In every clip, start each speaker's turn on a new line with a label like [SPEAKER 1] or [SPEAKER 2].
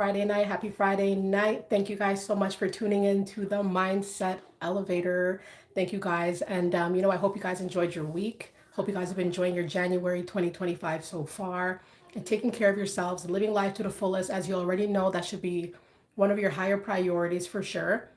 [SPEAKER 1] Friday night. Happy Friday night. Thank you guys so much for tuning in to the Mindset Elevator. Thank you guys. And, I hope you guys enjoyed your week. Hope you guys have been enjoying your January 2025 so far and taking care of yourselves, living life to the fullest. As you already know, that should be one of your higher priorities for sure,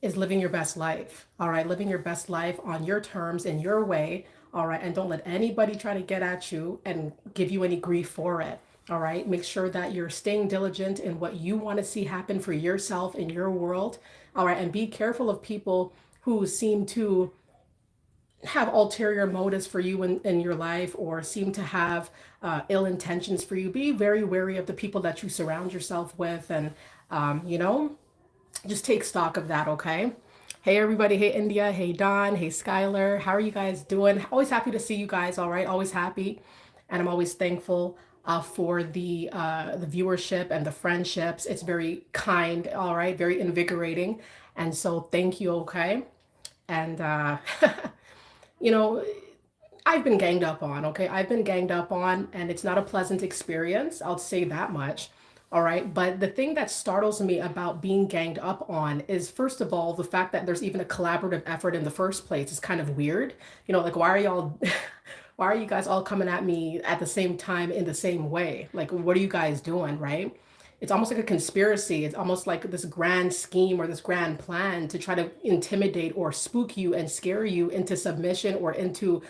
[SPEAKER 1] is living your best life. All right. Living your best life on your terms, in your way. All right. And don't let anybody try to get at you and give you any grief for it. All right. Make sure that you're staying diligent in what you want to see happen for yourself in your world. All right. And be careful of people who seem to have ulterior motives for you in your life or seem to have ill intentions for you. Be very wary of the people that you surround yourself with and, um, you know, just take stock of that, okay? Hey, everybody. Hey, India. Hey, Don. Hey, Skylar. How are you guys doing? Always happy to see you guys, all right? Always happy. And I'm always thankful for the viewership and the friendships. It's very kind, all right? Very invigorating. And so thank you, okay? And, you know, I've been ganged up on, okay? I've been ganged up on, and it's not a pleasant experience. I'll say that much. All right. But the thing that startles me about being ganged up on is, first of all, the fact that there's even a collaborative effort in the first place is kind of weird. Like, why are y'all, why are you guys all coming at me at the same time in the same way? Like, what are you guys doing, right? It's almost like a conspiracy. It's almost like this grand scheme or this grand plan to try to intimidate or spook you and scare you into submission or into,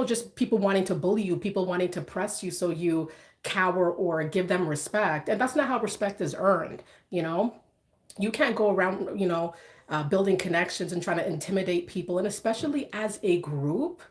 [SPEAKER 1] just people wanting to bully you, people wanting to press you so you cower or give them respect. And that's not how respect is earned, you know? You can't go around, building connections and trying to intimidate people. And especially as a group,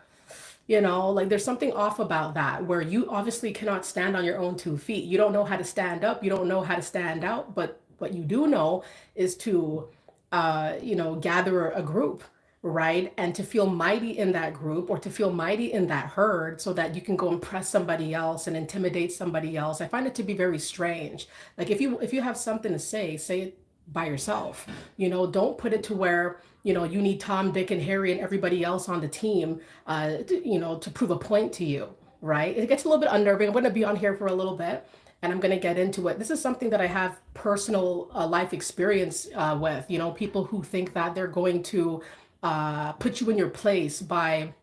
[SPEAKER 1] like there's something off about that where you obviously cannot stand on your own 2 feet. You don't know how to stand up. You don't know how to stand out. But what you do know is to, gather a group, right? And to feel mighty in that group or to feel mighty in that herd so that you can go impress somebody else and intimidate somebody else. I find it to be very strange. Like if you have something to say it by yourself. Don't put it to where, you need Tom, Dick, and Harry and everybody else on the team, to prove a point to you, right? It gets a little bit unnerving. I'm going to be on here for a little bit and I'm going to get into it. This is something that I have personal life experience with, people who think that they're going to put you in your place by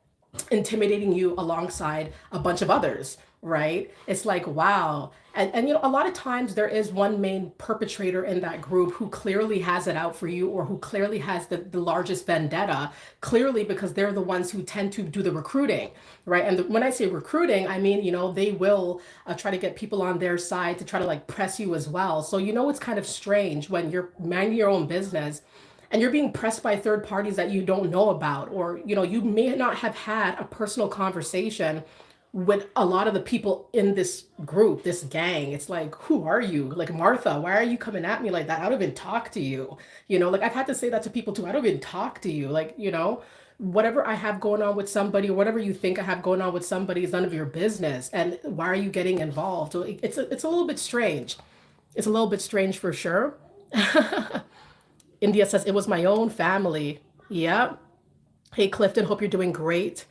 [SPEAKER 1] intimidating you alongside a bunch of others, right? It's like, wow. And a lot of times there is one main perpetrator in that group who clearly has it out for you or who clearly has the largest vendetta, clearly because they're the ones who tend to do the recruiting, right? And when I say recruiting, I mean, they will try to get people on their side to try to like press you as well. So, it's kind of strange when you're minding your own business and you're being pressed by third parties that you don't know about, or you may not have had a personal conversation with a lot of the people in this group, this gang. It's like, who are you? Like, Martha, why are you coming at me like that? I don't even talk to you. Like I've had to say that to people too. I don't even talk to you. Like, whatever I have going on with somebody or whatever you think I have going on with somebody is none of your business. And why are you getting involved? So it's a little bit strange. It's a little bit strange for sure. India says it was my own family. Yeah. Hey, Clifton, hope you're doing great.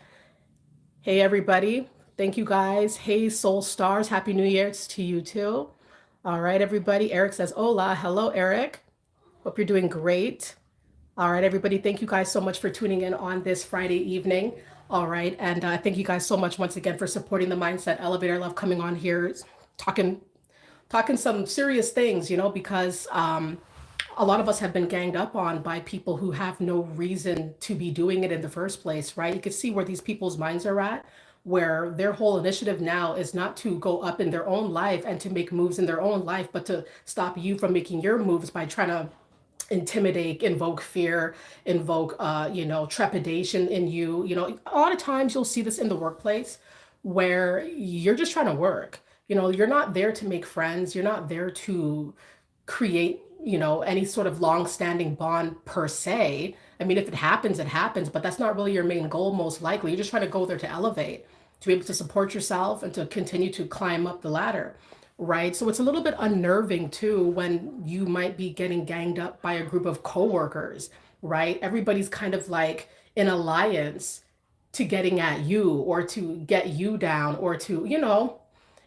[SPEAKER 1] Hey, everybody. Thank you guys. Hey, Soul Stars. Happy New Year to you too. All right, everybody. Eric says, hola. Hello, Eric. Hope you're doing great. All right, everybody. Thank you guys so much for tuning in on this Friday evening. All right. And thank you guys so much once again for supporting the Mindset Elevator. I love coming on here, talking some serious things, because a lot of us have been ganged up on by people who have no reason to be doing it in the first place, right? You can see where these people's minds are at, where their whole initiative now is not to go up in their own life and to make moves in their own life, but to stop you from making your moves by trying to intimidate, invoke fear, invoke, trepidation in you. A lot of times you'll see this in the workplace where you're just trying to work. You're not there to make friends. You're not there to create any sort of long-standing bond per se. I mean, if it happens, it happens, but that's not really your main goal, most likely. You're just trying to go there to elevate, to be able to support yourself and to continue to climb up the ladder, right? So it's a little bit unnerving too when you might be getting ganged up by a group of coworkers, right? Everybody's kind of like in alliance to getting at you or to get you down or to,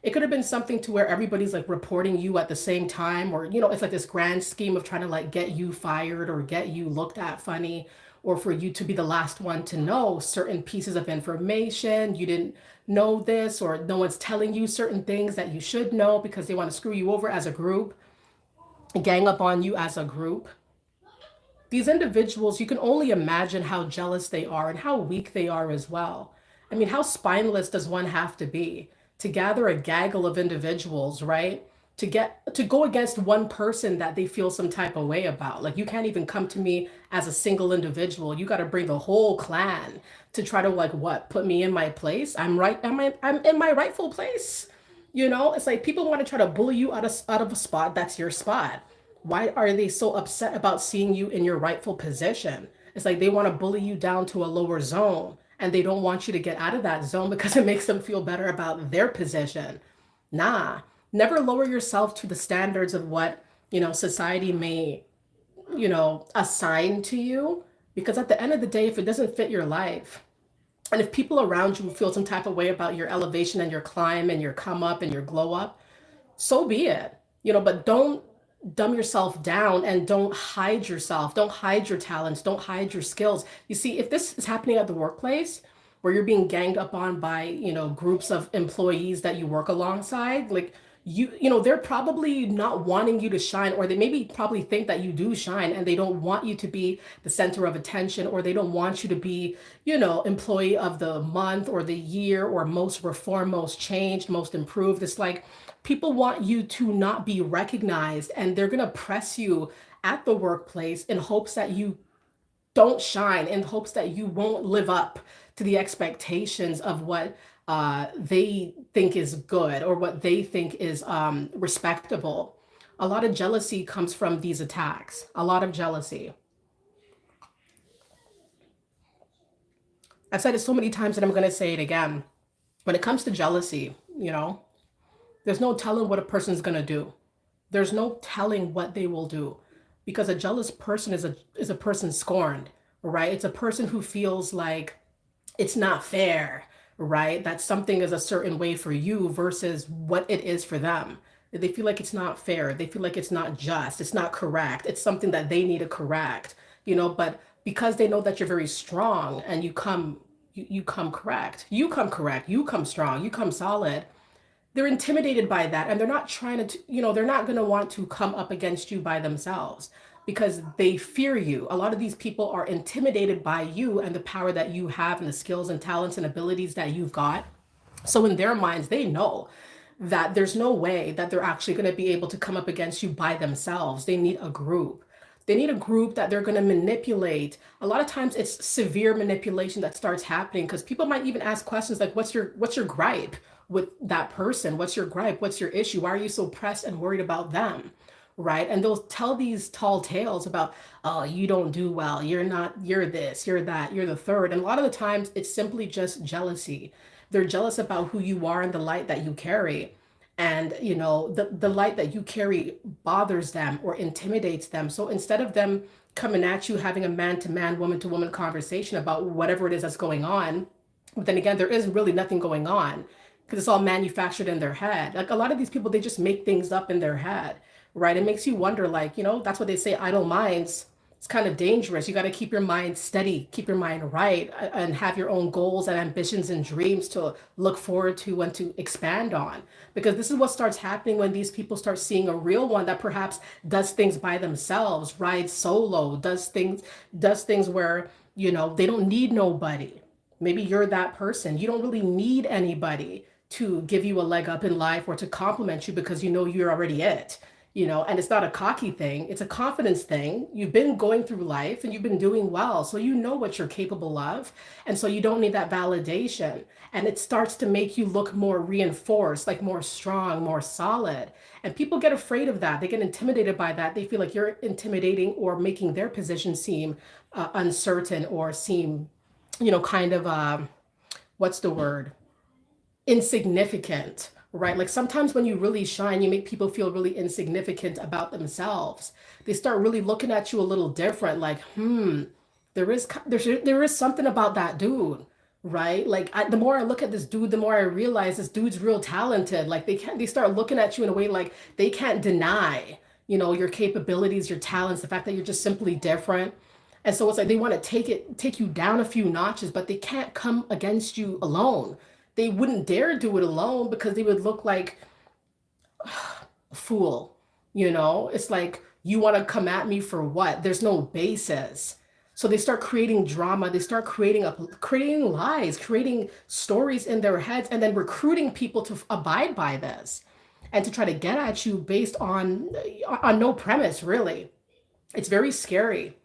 [SPEAKER 1] It could have been something to where everybody's like reporting you at the same time, or, it's like this grand scheme of trying to like get you fired or get you looked at funny, or for you to be the last one to know certain pieces of information. You didn't know this, or no one's telling you certain things that you should know because they want to screw you over as a group, gang up on you as a group. These individuals, you can only imagine how jealous they are and how weak they are as well. I mean, how spineless does one have to be to gather a gaggle of individuals, right? To go against one person that they feel some type of way about. Like, you can't even come to me as a single individual. You got to bring the whole clan to try to, like, what, put me in my place. I'm in my rightful place. It's like people want to try to bully you out of a spot that's your spot. Why are they so upset about seeing you in your rightful position? It's like they want to bully you down to a lower zone, and they don't want you to get out of that zone because it makes them feel better about their position. Nah, never lower yourself to the standards of what, society may, assign to you, because at the end of the day, if it doesn't fit your life, and if people around you feel some type of way about your elevation and your climb and your come up and your glow up, so be it. But don't dumb yourself down, and don't hide yourself. Don't hide your talents. Don't hide your skills. You see, if this is happening at the workplace where you're being ganged up on by, groups of employees that you work alongside, like they're probably not wanting you to shine, or they maybe probably think that you do shine and they don't want you to be the center of attention, or they don't want you to be, employee of the month or the year, or most reformed, most changed, most improved. It's like people want you to not be recognized, and they're going to press you at the workplace in hopes that you don't shine, in hopes that you won't live up to the expectations of what they think is good, or what they think is respectable. A lot of jealousy comes from these attacks. A lot of jealousy. I've said it so many times, and I'm going to say it again. When it comes to jealousy, there's no telling what a person's going to do. There's no telling what they will do, because a jealous person is a person scorned, right? It's a person who feels like it's not fair, right? That something is a certain way for you versus what it is for them. They feel like it's not fair. They feel like it's not just, it's not correct. It's something that they need to correct, but because they know that you're very strong, and you come correct, you come strong, you come solid, they're intimidated by that, and they're not trying to, they're not going to want to come up against you by themselves, because they fear you. A lot of these people are intimidated by you and the power that you have, and the skills and talents and abilities that you've got. So in their minds, they know that there's no way that they're actually going to be able to come up against you by themselves. They need a group. They need a group that they're going to manipulate. A lot of times it's severe manipulation that starts happening, because people might even ask questions like, what's your gripe with that person? What's your gripe? What's your issue? Why are you so pressed and worried about them? Right? And they'll tell these tall tales about, oh, you don't do well. You're not, you're this, you're that, you're the third. And a lot of the times it's simply just jealousy. They're jealous about who you are and the light that you carry. And the light that you carry bothers them or intimidates them. So instead of them coming at you having a man-to-man, woman-to-woman conversation about whatever it is that's going on, but then again, there is really nothing going on, because it's all manufactured in their head. Like, a lot of these people, they just make things up in their head, right? It makes you wonder, like, that's what they say, idle minds. It's kind of dangerous. You got to keep your mind steady, keep your mind right, and have your own goals and ambitions and dreams to look forward to and to expand on. Because this is what starts happening when these people start seeing a real one that perhaps does things by themselves, rides solo, does things where, they don't need nobody. Maybe you're that person. You don't really need anybody to give you a leg up in life or to compliment you, because you're already it. And it's not a cocky thing, it's a confidence thing. You've been going through life and you've been doing well, so you know what you're capable of. And so you don't need that validation. And it starts to make you look more reinforced, like more strong, more solid. And people get afraid of that. They get intimidated by that. They feel like you're intimidating or making their position seem uncertain, or seem, kind of, what's the word? Insignificant, right? Like, sometimes when you really shine, you make people feel really insignificant about themselves. They start really looking at you a little different, like, there is something about that dude. right? Like the more I look at this dude, the more I realize this dude's real talented. Like they start looking at you in a way like they can't deny, your capabilities, your talents, the fact that you're just simply different. And so it's like they want to take you down a few notches, but they can't come against you alone. They wouldn't dare do it alone because they would look like a fool. It's like, you want to come at me for what? There's no basis. So they start creating drama, they start creating lies, creating stories in their heads, and then recruiting people to abide by this and to try to get at you based on no premise, really. It's very scary.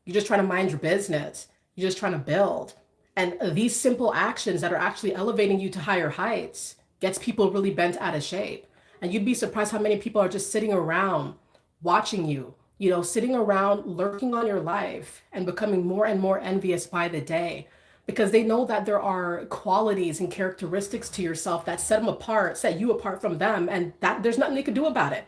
[SPEAKER 1] You're just trying to mind your business. You're just trying to build. And these simple actions that are actually elevating you to higher heights gets people really bent out of shape. And you'd be surprised how many people are just sitting around watching you, sitting around lurking on your life and becoming more and more envious by the day because they know that there are qualities and characteristics to yourself that set you apart from them, and that there's nothing they can do about it,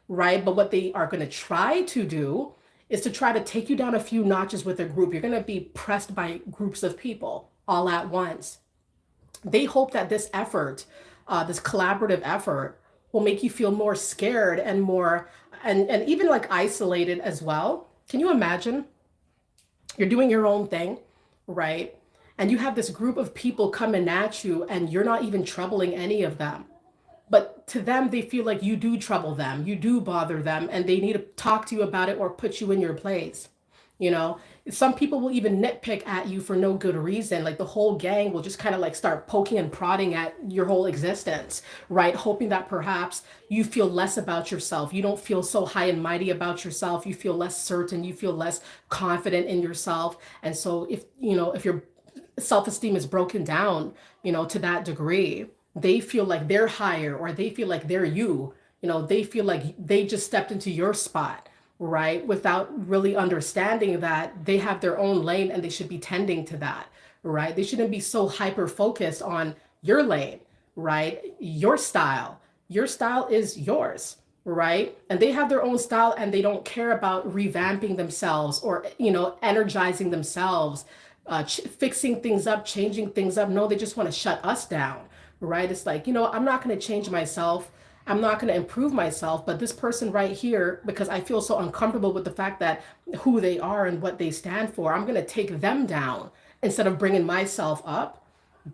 [SPEAKER 1] right? But what they are going to try to do is to try to take you down a few notches with a group. You're going to be pressed by groups of people all at once. They hope that this effort, this collaborative effort, will make you feel more scared and more and even like isolated as well. Can you imagine? You're doing your own thing, right? And you have this group of people coming at you and you're not even troubling any of them. But to them, they feel like you do trouble them, you do bother them, and they need to talk to you about it or put you in your place. You know, some people will even nitpick at you for no good reason. Like the whole gang will just kind of like start poking and prodding at your whole existence, right? Hoping that perhaps you feel less about yourself. You don't feel so high and mighty about yourself. You feel less certain. You feel less confident in yourself. And so if your self-esteem is broken down, to that degree, they feel like they're higher or they feel like they're you. They feel like they just stepped into your spot, right? Without really understanding that they have their own lane and they should be tending to that, right? They shouldn't be so hyper focused on your lane, right? Your style. Your style is yours, right? And they have their own style and they don't care about revamping themselves or, energizing themselves, fixing things up, changing things up. No, they just want to shut us down, right? It's like, I'm not going to change myself. I'm not going to improve myself, but this person right here, because I feel so uncomfortable with the fact that who they are and what they stand for, I'm going to take them down instead of bringing myself up.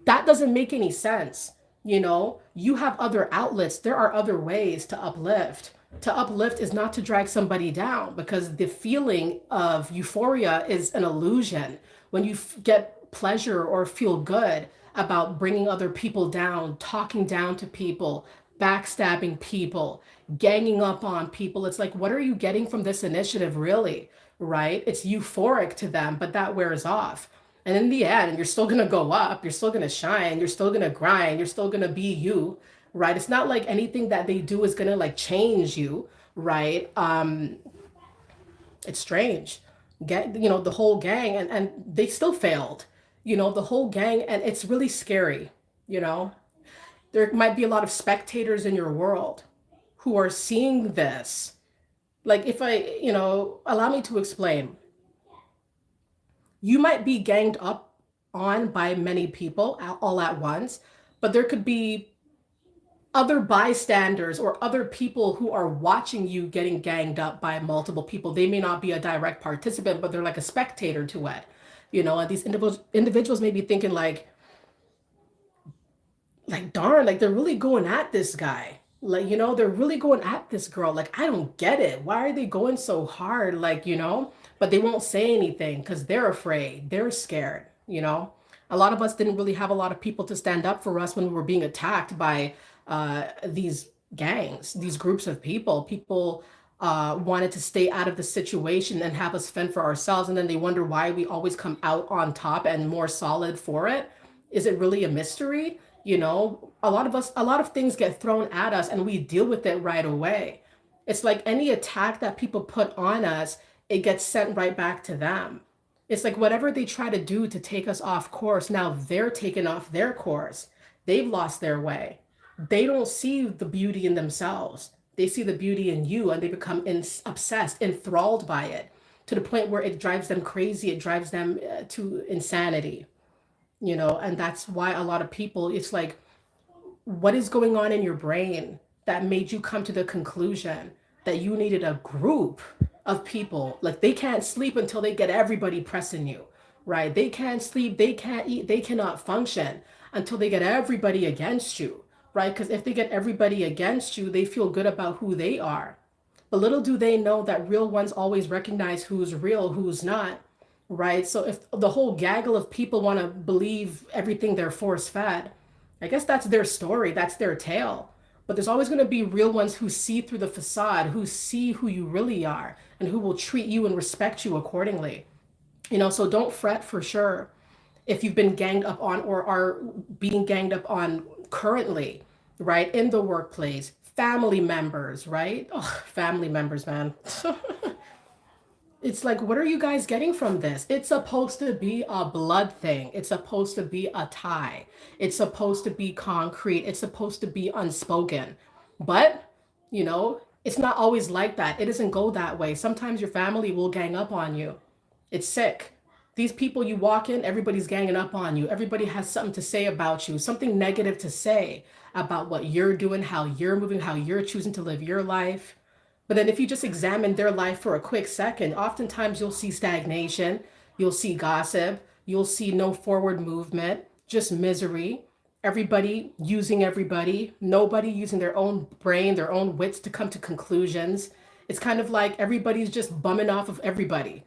[SPEAKER 1] That doesn't make any sense. You have other outlets. There are other ways to uplift. To uplift is not to drag somebody down because the feeling of euphoria is an illusion. When you get pleasure or feel good about bringing other people down, talking down to people, backstabbing people, ganging up on people. It's like, what are you getting from this initiative, really? Right? It's euphoric to them, but that wears off. And in the end, you're still going to go up, you're still going to shine, you're still going to grind, you're still going to be you, right? It's not like anything that they do is going to like change you, right? It's strange. The whole gang, and they still failed, the whole gang, and it's really scary, you know? There might be a lot of spectators in your world who are seeing this. Like, if allow me to explain. You might be ganged up on by many people all at once, but there could be other bystanders or other people who are watching you getting ganged up by multiple people. They may not be a direct participant, but they're like a spectator to it. And these individuals may be thinking like darn, like they're really going at this guy, like they're really going at this girl, like I don't get it, why are they going so hard, like but they won't say anything because they're afraid, they're scared. A lot of us didn't really have a lot of people to stand up for us when we were being attacked by these gangs, these groups of people wanted to stay out of the situation and have us fend for ourselves, and then they wonder why we always come out on top and more solid for it. Is it really a mystery? A lot of things get thrown at us and we deal with it right away. It's like any attack that people put on us, it gets sent right back to them. It's like whatever they try to do to take us off course, now they're taken off their course. They've lost their way. They don't see the beauty in themselves. They see the beauty in you and they become obsessed, enthralled by it to the point where it drives them crazy. It drives them to insanity. And that's why a lot of people, it's like, what is going on in your brain that made you come to the conclusion that you needed a group of people? Like, they can't sleep until they get everybody pressing you, right? They can't sleep, they can't eat, they cannot function until they get everybody against you, right? Because if they get everybody against you, they feel good about who they are. But little do they know that real ones always recognize who's real, who's not, right? So if the whole gaggle of people want to believe everything they're force fed, I guess that's their story, that's their tale. But there's always going to be real ones who see through the facade, who see who you really are, and who will treat you and respect you accordingly. So don't fret for sure if you've been ganged up on or are being ganged up on currently, right? In the workplace, family members, right? Oh, family members, man. It's like, what are you guys getting from this? It's supposed to be a blood thing. It's supposed to be a tie. It's supposed to be concrete. It's supposed to be unspoken. But, it's not always like that. It doesn't go that way. Sometimes your family will gang up on you. It's sick. These people you walk in, everybody's ganging up on you. Everybody has something to say about you, something negative to say about what you're doing, how you're moving, how you're choosing to live your life. But then if you just examine their life for a quick second, oftentimes you'll see stagnation, you'll see gossip, you'll see no forward movement, just misery. Everybody, nobody using their own brain, their own wits to come to conclusions. It's kind of like everybody's just bumming off of everybody.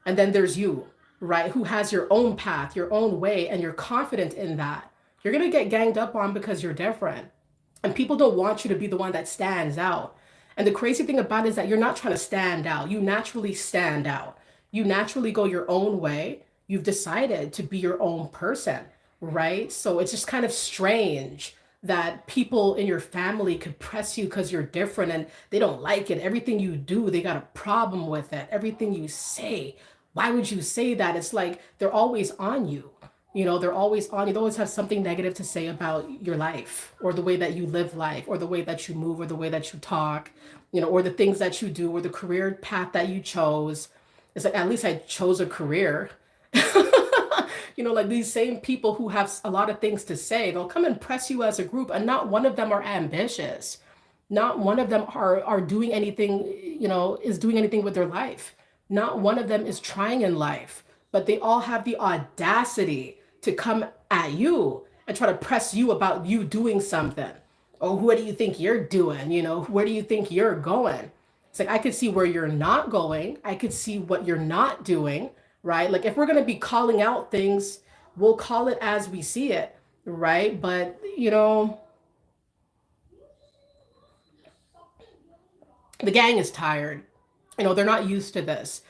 [SPEAKER 1] And then there's you, right? Who has your own path, your own way, and you're confident in that. You're going to get ganged up on because you're different. And people don't want you to be the one that stands out. And the crazy thing about it is that you're not trying to stand out. You naturally stand out. You naturally go your own way. You've decided to be your own person, right? So it's just kind of strange that people in your family could press you because you're different and they don't like it. Everything you do, they got a problem with it. Everything you say, why would you say that? It's like they're always on you. They're always on you. They always have something negative to say about your life or the way that you live life or the way that you move or the way that you talk, or the things that you do or the career path that you chose. It's like, at least I chose a career. Like these same people who have a lot of things to say, they'll come and press you as a group, and not one of them are ambitious. Not one of them are doing anything, is doing anything with their life. Not one of them is trying in life, but they all have the audacity to come at you and try to press you about you doing something. Oh, what do you think you're doing? Where do you think you're going? It's like, I could see where you're not going. I could see what you're not doing, right? Like, if we're going to be calling out things, we'll call it as we see it, right? But, the gang is tired. They're not used to this.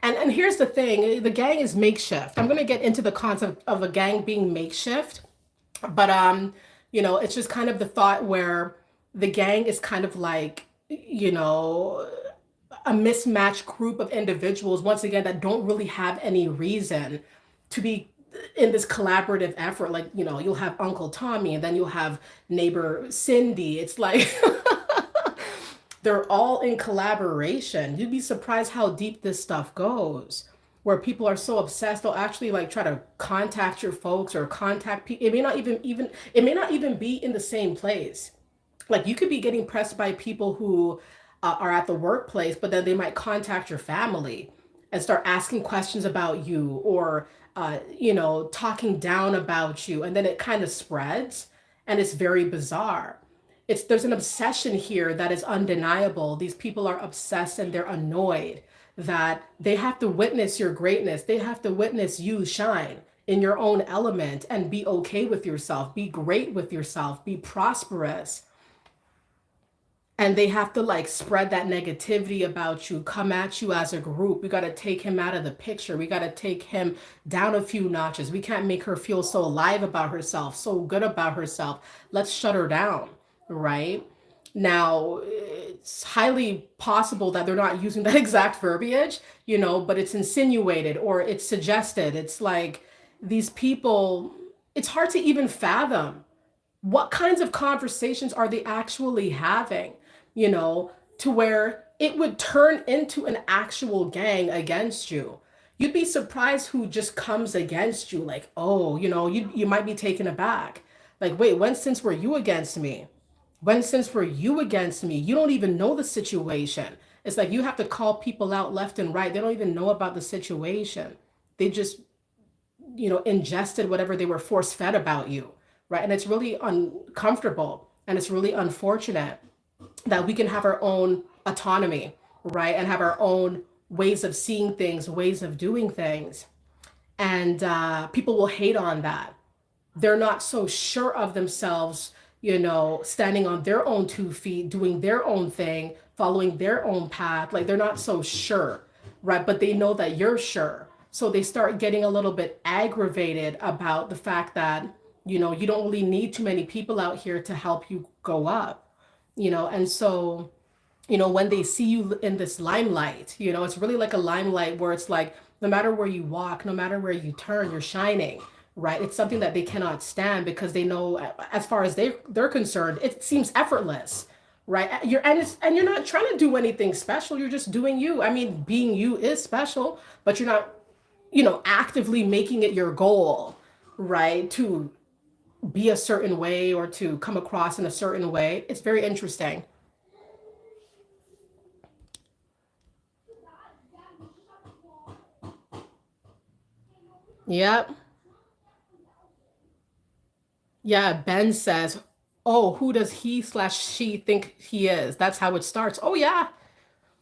[SPEAKER 1] And here's the thing, the gang is makeshift. I'm going to get into the concept of a gang being makeshift, but it's just kind of the thought where the gang is kind of like, a mismatched group of individuals, once again, that don't really have any reason to be in this collaborative effort. Like, you'll have Uncle Tommy and then you'll have neighbor Cindy. It's like they're all in collaboration. You'd be surprised how deep this stuff goes, where people are so obsessed they'll actually like try to contact your folks or contact people. It may not even be in the same place. Like, you could be getting pressed by people who are at the workplace, but then they might contact your family and start asking questions about you, or talking down about you, and then it kind of spreads, and it's very bizarre. There's an obsession here that is undeniable. These people are obsessed and they're annoyed that they have to witness your greatness. They have to witness you shine in your own element and be okay with yourself, be great with yourself, be prosperous. And they have to like spread that negativity about you, come at you as a group. We got to take him out of the picture. We got to take him down a few notches. We can't make her feel so alive about herself, so good about herself. Let's shut her down, right? Now, it's highly possible that they're not using that exact verbiage, but it's insinuated or it's suggested. It's like these people, it's hard to even fathom what kinds of conversations are they actually having, you know, to where it would turn into an actual gang against you. You'd be surprised who just comes against you. Like, oh, you might be taken aback. Like, wait, when since were you against me? When since were you against me? You don't even know the situation. It's like you have to call people out left and right. They don't even know about the situation. They just, ingested whatever they were force fed about you, right? And it's really uncomfortable and it's really unfortunate that we can have our own autonomy, right? And have our own ways of seeing things, ways of doing things. And people will hate on that. They're not so sure of themselves, standing on their own 2 feet, doing their own thing, following their own path. Like they're not so sure, right? But they know that you're sure. So they start getting a little bit aggravated about the fact that, you don't really need too many people out here to help you go up, and so when they see you in this limelight, it's really like a limelight where it's like, no matter where you walk, no matter where you turn, you're shining, right? It's something that they cannot stand because they know, as far as they're concerned, it seems effortless, right? And you're not trying to do anything special. You're just doing you. I mean, being you is special, but you're not, actively making it your goal, right? To be a certain way or to come across in a certain way. It's very interesting. Yep. Yeah, Ben says, "Oh, who does he/she think he is?" That's how it starts. Oh yeah.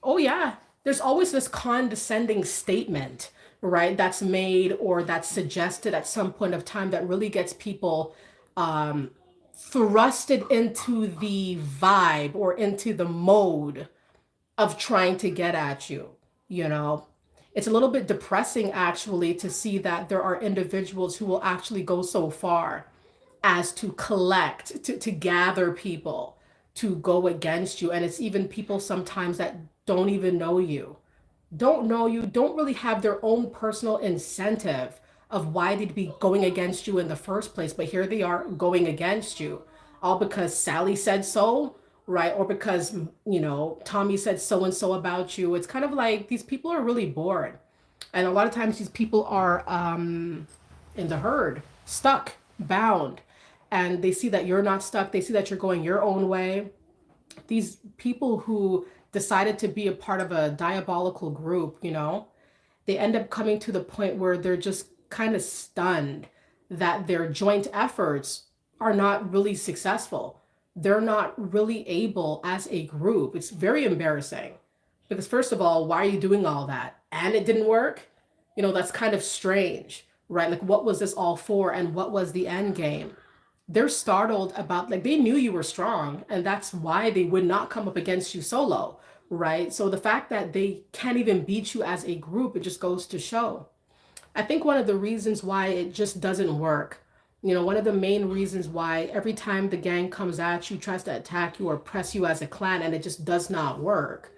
[SPEAKER 1] Oh yeah. There's always this condescending statement, right? That's made or that's suggested at some point of time that really gets people um thrusted into the vibe or into the mode of trying to get at you, you know? It's a little bit depressing actually to see that there are individuals who will actually go so far as to collect, to gather people to go against you. And it's even people sometimes that don't even know you, don't really have their own personal incentive of why they'd be going against you in the first place. But here they are going against you, all because Sally said so, right? Or because, Tommy said so and so about you. It's kind of like these people are really bored. And a lot of times these people are in the herd, stuck, bound. And they see that you're not stuck. They see that you're going your own way. These people who decided to be a part of a diabolical group, they end up coming to the point where they're just kind of stunned that their joint efforts are not really successful. They're not really able as a group. It's very embarrassing because, first of all, why are you doing all that? And it didn't work? That's kind of strange, right? Like, what was this all for and what was the end game? They're startled about, like, they knew you were strong and that's why they would not come up against you solo, right? So the fact that they can't even beat you as a group, it just goes to show. I think one of the reasons why it just doesn't work, one of the main reasons why every time the gang comes at you, tries to attack you or press you as a clan, and it just does not work,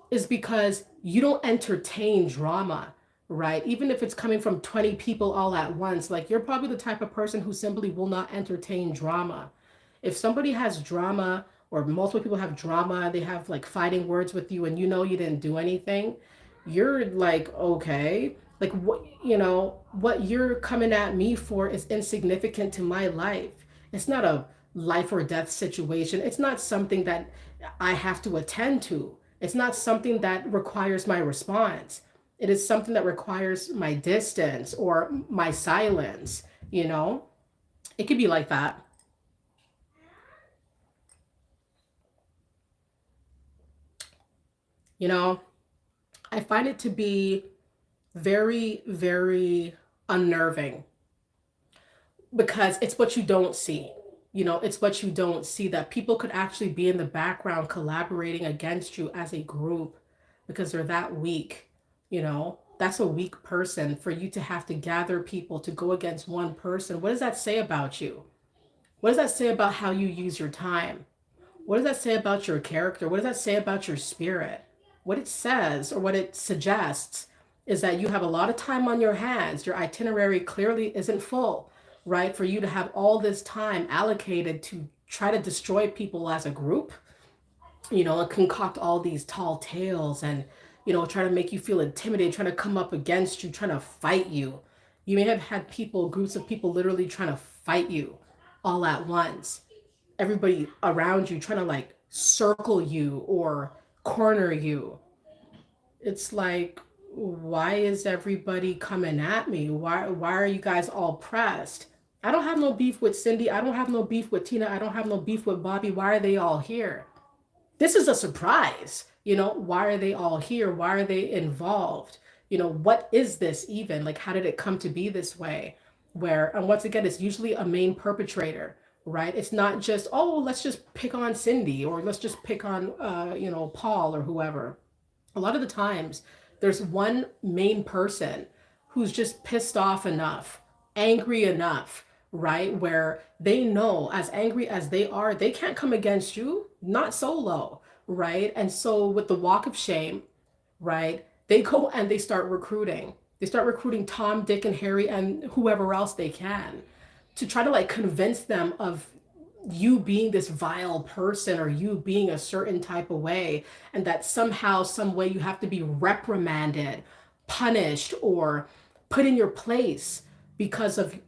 [SPEAKER 1] is because you don't entertain drama, right? Even if it's coming from 20 people all at once, like you're probably the type of person who simply will not entertain drama. If somebody has drama or multiple people have drama, they have like fighting words with you and you didn't do anything, you're like, okay, like what you're coming at me for is insignificant to my life. It's not a life or death situation. It's not something that I have to attend to. It's not something that requires my response. It is something that requires my distance or my silence, you know? It could be like that. You know, I find it to be very, very unnerving because it's what you don't see. It's what you don't see, that people could actually be in the background collaborating against you as a group because they're that weak. That's a weak person for you to have to gather people to go against one person. What does that say about you? What does that say about how you use your time? What does that say about your character? What does that say about your spirit? What it says or what it suggests is that you have a lot of time on your hands. Your itinerary clearly isn't full, right? For you to have all this time allocated to try to destroy people as a group, and concoct all these tall tales and, trying to make you feel intimidated, trying to come up against you, trying to fight you. You may have had people, groups of people literally trying to fight you all at once. Everybody around you trying to like circle you or corner you. It's like, why is everybody coming at me? Why are you guys all pressed? I don't have no beef with Cindy. I don't have no beef with Tina. I don't have no beef with Bobby. Why are they all here? This is a surprise. Why are they all here? Why are they involved? What is this even? Like, how did it come to be this way? Where, and once again, it's usually a main perpetrator, right? It's not just, oh, let's just pick on Cindy or let's just pick on, Paul or whoever. A lot of the times, there's one main person who's just pissed off enough, angry enough, right? Where they know, as angry as they are, they can't come against you, not solo, right? And so with the walk of shame, right, they go and they start recruiting. They start recruiting Tom, Dick, and Harry and whoever else they can to try to like convince them of you being this vile person or you being a certain type of way, and that somehow, some way you have to be reprimanded, punished, or put in your place because of,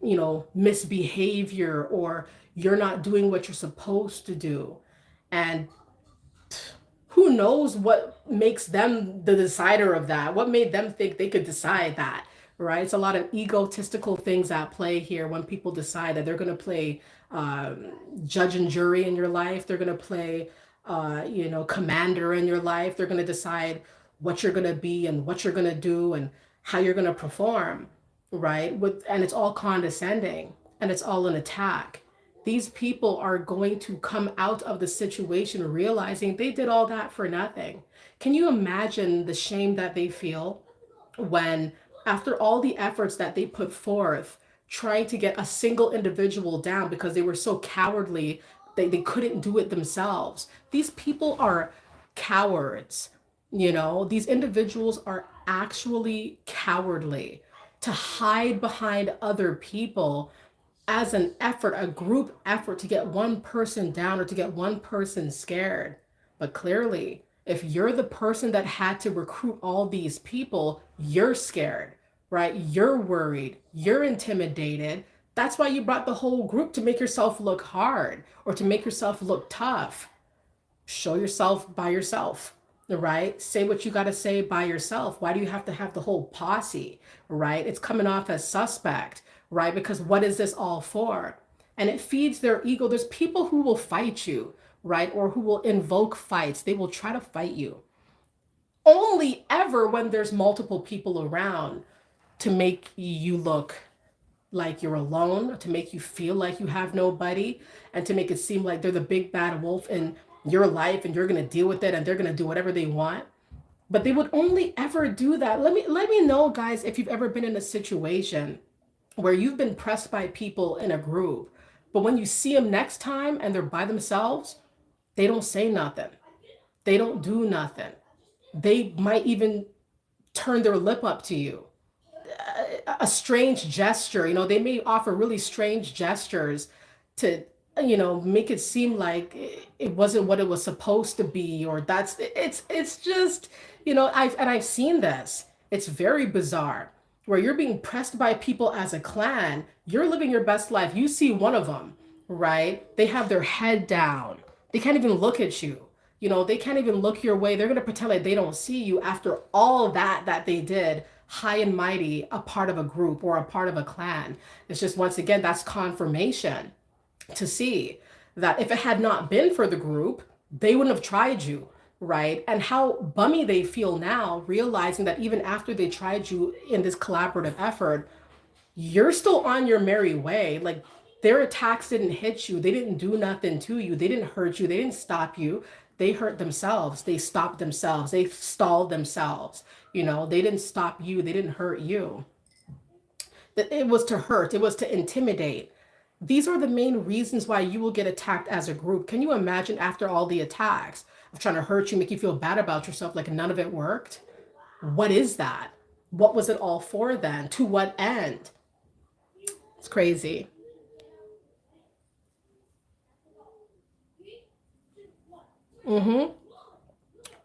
[SPEAKER 1] misbehavior, or you're not doing what you're supposed to do. And who knows what makes them the decider of that? What made them think they could decide that, right? It's a lot of egotistical things at play here when people decide that they're going to play judge and jury in your life. They're going to play, commander in your life. They're going to decide what you're going to be and what you're going to do and how you're going to perform, right? And it's all condescending and it's all an attack. These people are going to come out of the situation realizing they did all that for nothing. Can you imagine the shame that they feel when, after all the efforts that they put forth, trying to get a single individual down because they were so cowardly, they couldn't do it themselves? These people are cowards. These individuals are actually cowardly to hide behind other people as an effort, a group effort to get one person down or to get one person scared. But clearly, if you're the person that had to recruit all these people, you're scared, right? You're worried, you're intimidated. That's why you brought the whole group, to make yourself look hard or to make yourself look tough. Show yourself by yourself, right? Say what you got to say by yourself. Why do you have to have the whole posse, right? It's coming off as suspect, right? Because what is this all for? And it feeds their ego. There's people who will fight you, right? Or who will invoke fights. They will try to fight you only ever when there's multiple people around, to make you look like you're alone, to make you feel like you have nobody, and to make it seem like they're the big bad wolf in your life and you're going to deal with it and they're going to do whatever they want. But they would only ever do that. Let me know, guys, if you've ever been in a situation where you've been pressed by people in a group, but when you see them next time and they're by themselves, they don't say nothing. They don't do nothing. They might even turn their lip up to you. A strange gesture, they may offer really strange gestures to, make it seem like it wasn't what it was supposed to be, or it's just, I've seen this. It's very bizarre, where you're being pressed by people as a clan. You're living your best life. You see one of them, right? They have their head down. They can't even look at you. They can't even look your way. They're going to pretend like they don't see you after all that they did, high and mighty, a part of a group or a part of a clan. It's just, once again, that's confirmation to see that if it had not been for the group, they wouldn't have tried you, right? And how bummy they feel now, realizing that even after they tried you in this collaborative effort, you're still on your merry way. Like, their attacks didn't hit you. They didn't do nothing to you. They didn't hurt you. They didn't stop you. They hurt themselves. They stopped themselves. They stalled themselves. They didn't stop you. They didn't hurt you. That it was to hurt. It was to intimidate. These are the main reasons why you will get attacked as a group. Can you imagine, after all the attacks of trying to hurt you, make you feel bad about yourself, like none of it worked? What is that? What was it all for then? To what end? It's crazy.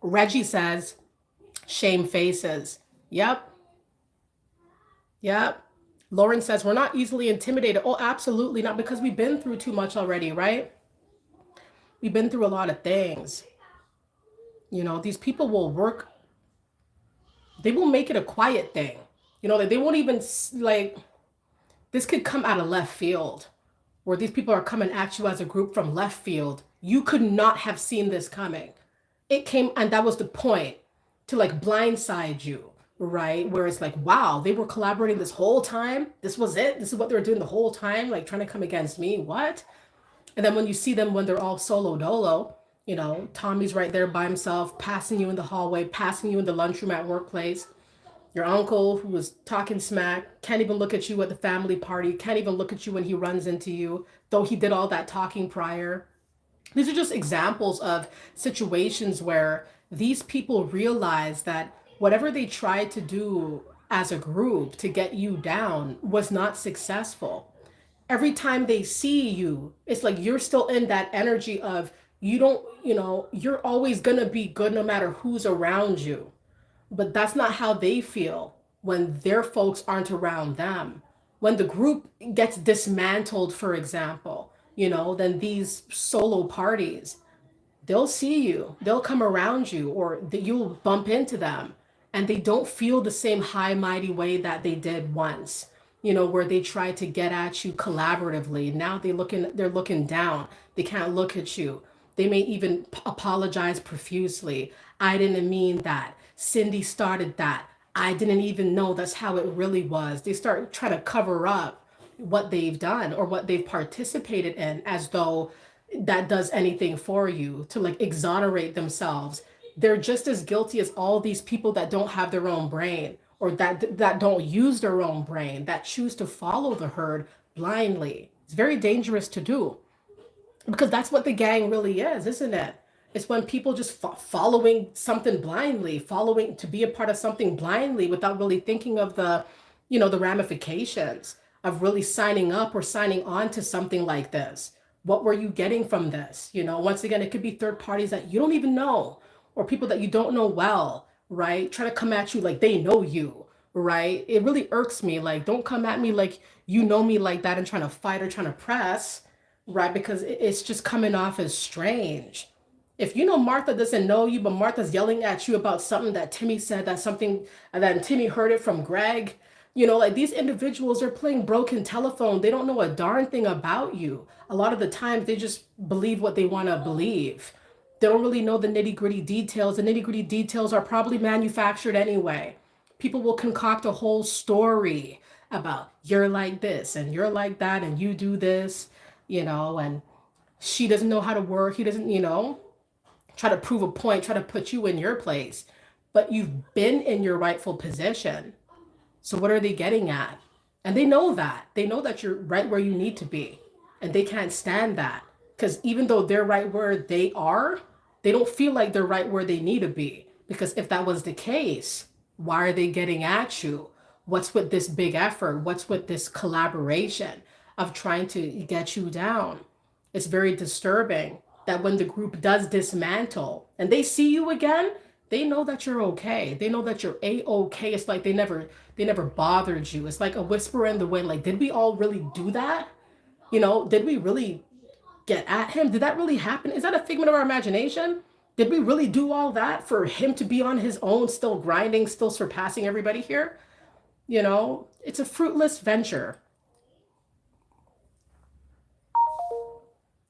[SPEAKER 1] Reggie says, Shame faces. Yep. Yep. Lauren says we're not easily intimidated. Oh, absolutely not, because we've been through too much already, right? We've been through a lot of things. These people will work, they will make it a quiet thing. Like they won't even, like, this could come out of left field, where these people are coming at you as a group from left field. You could not have seen this coming. It came, and that was the point, to like blindside you, right? Where it's like, wow, they were collaborating this whole time. This was it. This is what they were doing the whole time, like trying to come against me. What? And then when you see them when they're all solo dolo, Tommy's right there by himself, passing you in the hallway, passing you in the lunchroom at workplace. Your uncle, who was talking smack, can't even look at you at the family party, can't even look at you when he runs into you, though he did all that talking prior. These are just examples of situations where these people realize that whatever they tried to do as a group to get you down was not successful. Every time they see you, it's like you're still in that energy of you don't, you're always going to be good no matter who's around you. But that's not how they feel when their folks aren't around them. When the group gets dismantled, for example, then these solo parties, they'll see you, they'll come around you, or you'll bump into them, and they don't feel the same high mighty way that they did once, where they tried to get at you collaboratively. Now they're looking down. They can't look at you. They may even apologize profusely. I didn't mean that. Cindy started that. I didn't even know that's how it really was. They start trying to cover up what they've done or what they've participated in, as though that does anything for you, to like exonerate themselves. They're just as guilty as all these people that don't have their own brain, or that don't use their own brain, that choose to follow the herd blindly. It's very dangerous to do, because that's what the gang really is, isn't it? It's when people just following something blindly, following to be a part of something blindly without really thinking of the ramifications of really signing up or signing on to something like this. What were you getting from this? Once again, it could be third parties that you don't even know, or people that you don't know well, right? Try to come at you like they know you, right? It really irks me. Like, don't come at me like you know me like that and trying to fight or trying to press, right? Because it's just coming off as strange. If Martha doesn't know you, but Martha's yelling at you about something that Timmy said, that something, and then Timmy heard it from Greg, like these individuals are playing broken telephone. They don't know a darn thing about you. A lot of the times they just believe what they want to believe. They don't really know the nitty gritty details. The nitty gritty details are probably manufactured anyway. People will concoct a whole story about you're like this and you're like that and you do this, and she doesn't know how to work. He doesn't, try to prove a point, try to put you in your place. But you've been in your rightful position. So what are they getting at? And they know that. They know that you're right where you need to be. And they can't stand that. Because even though they're right where they are, they don't feel like they're right where they need to be. Because if that was the case, why are they getting at you? What's with this big effort? What's with this collaboration of trying to get you down? It's very disturbing that when the group does dismantle and they see you again, they know that you're okay. They know that you're a-okay. It's like they never bothered you. It's like a whisper in the wind. Like, did we all really do that? Did we really get at him? Did that really happen? Is that a figment of our imagination? Did we really do all that for him to be on his own, still grinding, still surpassing everybody here? It's a fruitless venture.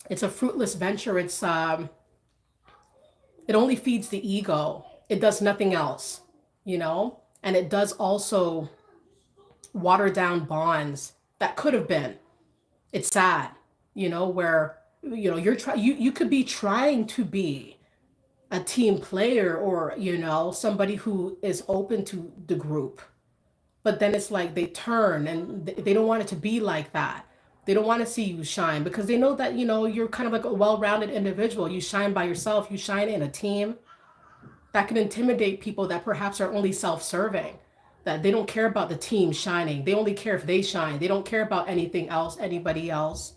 [SPEAKER 1] It's a fruitless venture. It only feeds the ego. It does nothing else, and it does also water down bonds that could have been. It's sad, where you could be trying to be a team player, or somebody who is open to the group, but then it's like they turn and they don't want it to be like that. They don't want to see you shine, because they know that you're kind of like a well-rounded individual. You shine by yourself, you shine in a team. That can intimidate people that perhaps are only self-serving, that they don't care about the team shining. They only care if they shine. They don't care about anything else, anybody else.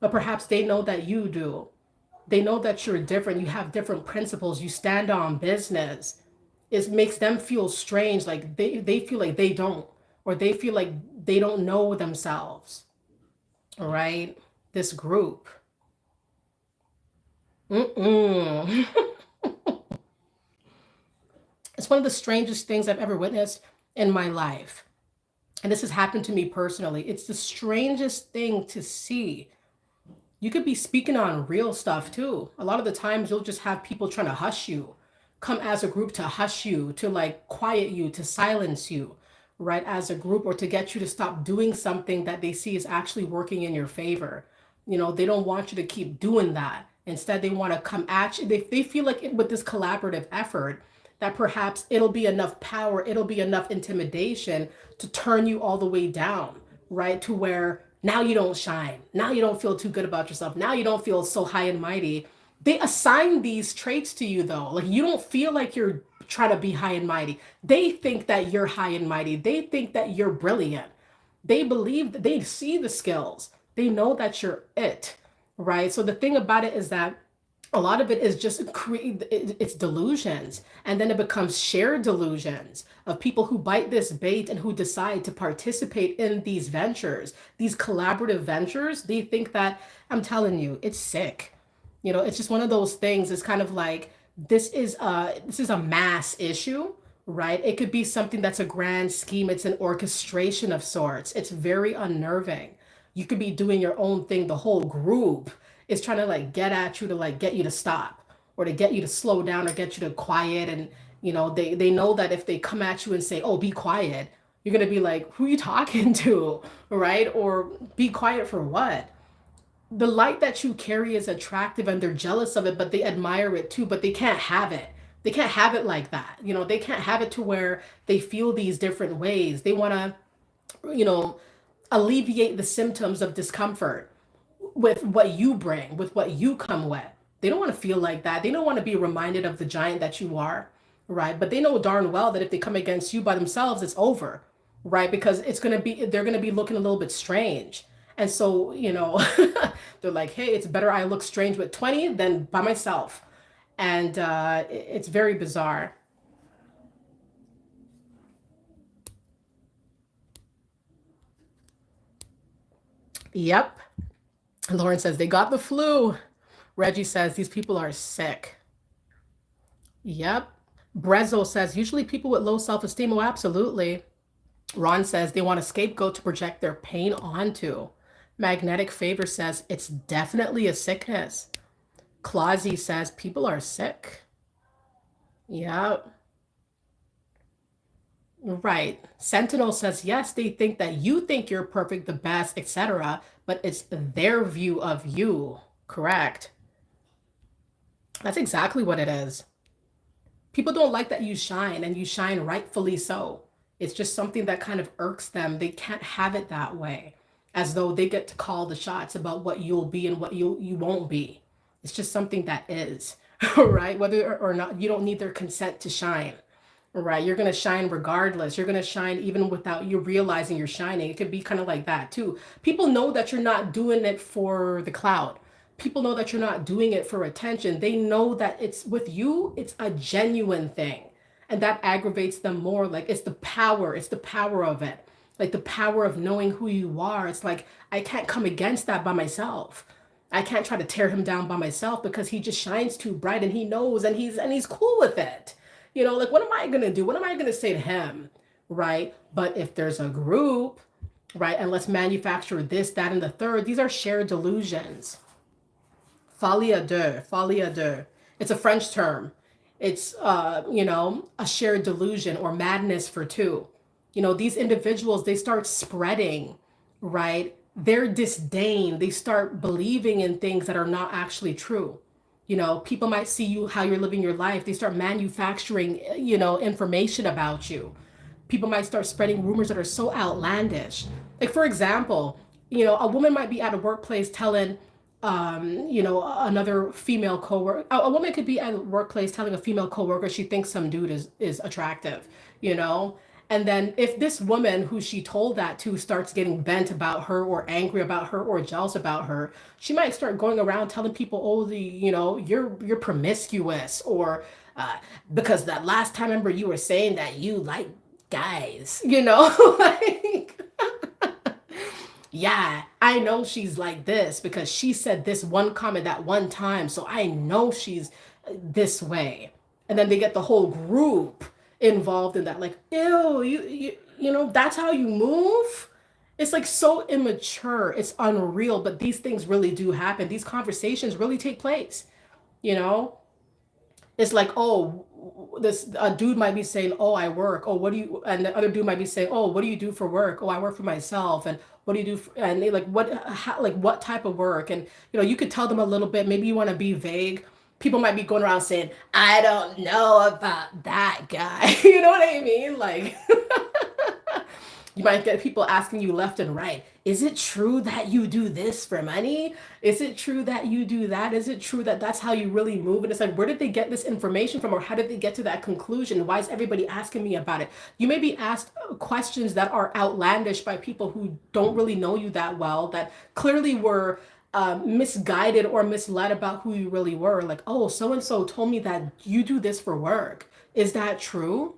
[SPEAKER 1] But perhaps they know that you do. They know that you're different. You have different principles. You stand on business. It makes them feel strange, like they feel like they don't, or they feel like they don't know themselves. All right, this group. Mm-mm. It's one of the strangest things I've ever witnessed in my life. And this has happened to me personally. It's the strangest thing to see. You could be speaking on real stuff too. A lot of the times you'll just have people trying to hush you, come as a group to hush you, to like quiet you, to silence you, right? As a group, or to get you to stop doing something that they see is actually working in your favor. They don't want you to keep doing that. Instead, they want to come at you. They feel like with this collaborative effort, that perhaps it'll be enough power, it'll be enough intimidation to turn you all the way down, right? To where now you don't shine. Now you don't feel too good about yourself. Now you don't feel so high and mighty. They assign these traits to you though. Like you don't feel like you're trying to be high and mighty. They think that you're high and mighty. They think that you're brilliant. They believe that they see the skills. They know that you're it, right? So the thing about it is that a lot of it is just it's delusions, and then it becomes shared delusions of people who bite this bait and who decide to participate in these ventures, these collaborative ventures. They think that, I'm telling you, it's sick. It's just one of those things. It's kind of like this is a mass issue, right? It could be something that's a grand scheme. It's an orchestration of sorts. It's very unnerving. You could be doing your own thing. The whole group is trying to like get at you, to like get you to stop, or to get you to slow down, or get you to quiet. And they know that if they come at you and say, oh, be quiet, you're going to be like, who are you talking to? Right? Or be quiet for what? The light that you carry is attractive, and they're jealous of it, but they admire it too, but they can't have it. They can't have it like that. They can't have it to where they feel these different ways. They want to, you know alleviate the symptoms of discomfort with what you bring, with what you come with. They don't want to feel like that. They don't want to be reminded of the giant that you are, right? But they know darn well that if they come against you by themselves, it's over, right? Because they're gonna be looking a little bit strange. And so, they're like, hey, it's better I look strange with 20 than by myself. And it's very bizarre. Yep. Lauren says they got the flu. Reggie says these people are sick. Yep. Brezzo says usually people with low self esteem. Oh, absolutely. Ron says they want a scapegoat to project their pain onto. Magnetic Favor says it's definitely a sickness. Clausy says people are sick. Yep. Right. Sentinel says yes, they think that you think you're perfect, the best, etc., but it's their view of you. Correct. That's exactly what it is. People don't like that you shine, and you shine rightfully so. It's just something that kind of irks them. They can't have it that way, as though they get to call the shots about what you'll be and what you won't be. It's just something that is, right? Whether or not you don't need their consent to shine, right? You're gonna shine regardless. You're gonna shine even without you realizing you're shining. It could be kind of like that too. People know that you're not doing it for the cloud. People know that you're not doing it for attention. They know that it's with you, it's a genuine thing. And that aggravates them more. Like it's the power of it. Like the power of knowing who you are. It's like I can't come against that by myself. I can't try to tear him down by myself because he just shines too bright, and he knows, and he's cool with it. Like what am I gonna do? What am I gonna say to him? Right? But if there's a group, right, and let's manufacture this, that, and the third, these are shared delusions. Folie à deux, folie à deux. It's a French term. It's a shared delusion, or madness for two. These individuals, they start spreading, right? Their disdain. They start believing in things that are not actually true. People might see you, how you're living your life. They start manufacturing, information about you. People might start spreading rumors that are so outlandish. Like, for example, a woman might be at a workplace telling, another female coworker. A woman could be at a workplace telling a female coworker she thinks some dude is attractive, you know? And then if this woman who she told that to starts getting bent about her, or angry about her, or jealous about her, she might start going around telling people, oh, you're promiscuous, or uh, because that last time, remember, you were saying that you like guys, you know, like, yeah, I know she's like this because she said this one comment that one time. So I know she's this way. And then they get the whole group involved in that. Like, ew, you know, that's how you move? It's like so immature. It's unreal. But these things really do happen. These conversations really take place, you know? It's like, oh, this a dude might be saying, oh, I work. Oh, what do you? And the other dude might be saying, oh, what do you do for work? Oh, I work for myself. And what do you do? And they like, like what type of work? And you could tell them a little bit. Maybe you want to be vague. People might be going around saying, I don't know about that guy. You know what I mean? Like, you might get people asking you left and right, is it true that you do this for money? Is it true that you do that? Is it true that that's how you really move? And it's like, where did they get this information from? Or how did they get to that conclusion? Why is everybody asking me about it? You may be asked questions that are outlandish by people who don't really know you that well, that clearly were misguided or misled about who you really were. Like, oh, so and so told me that you do this for work. Is that true?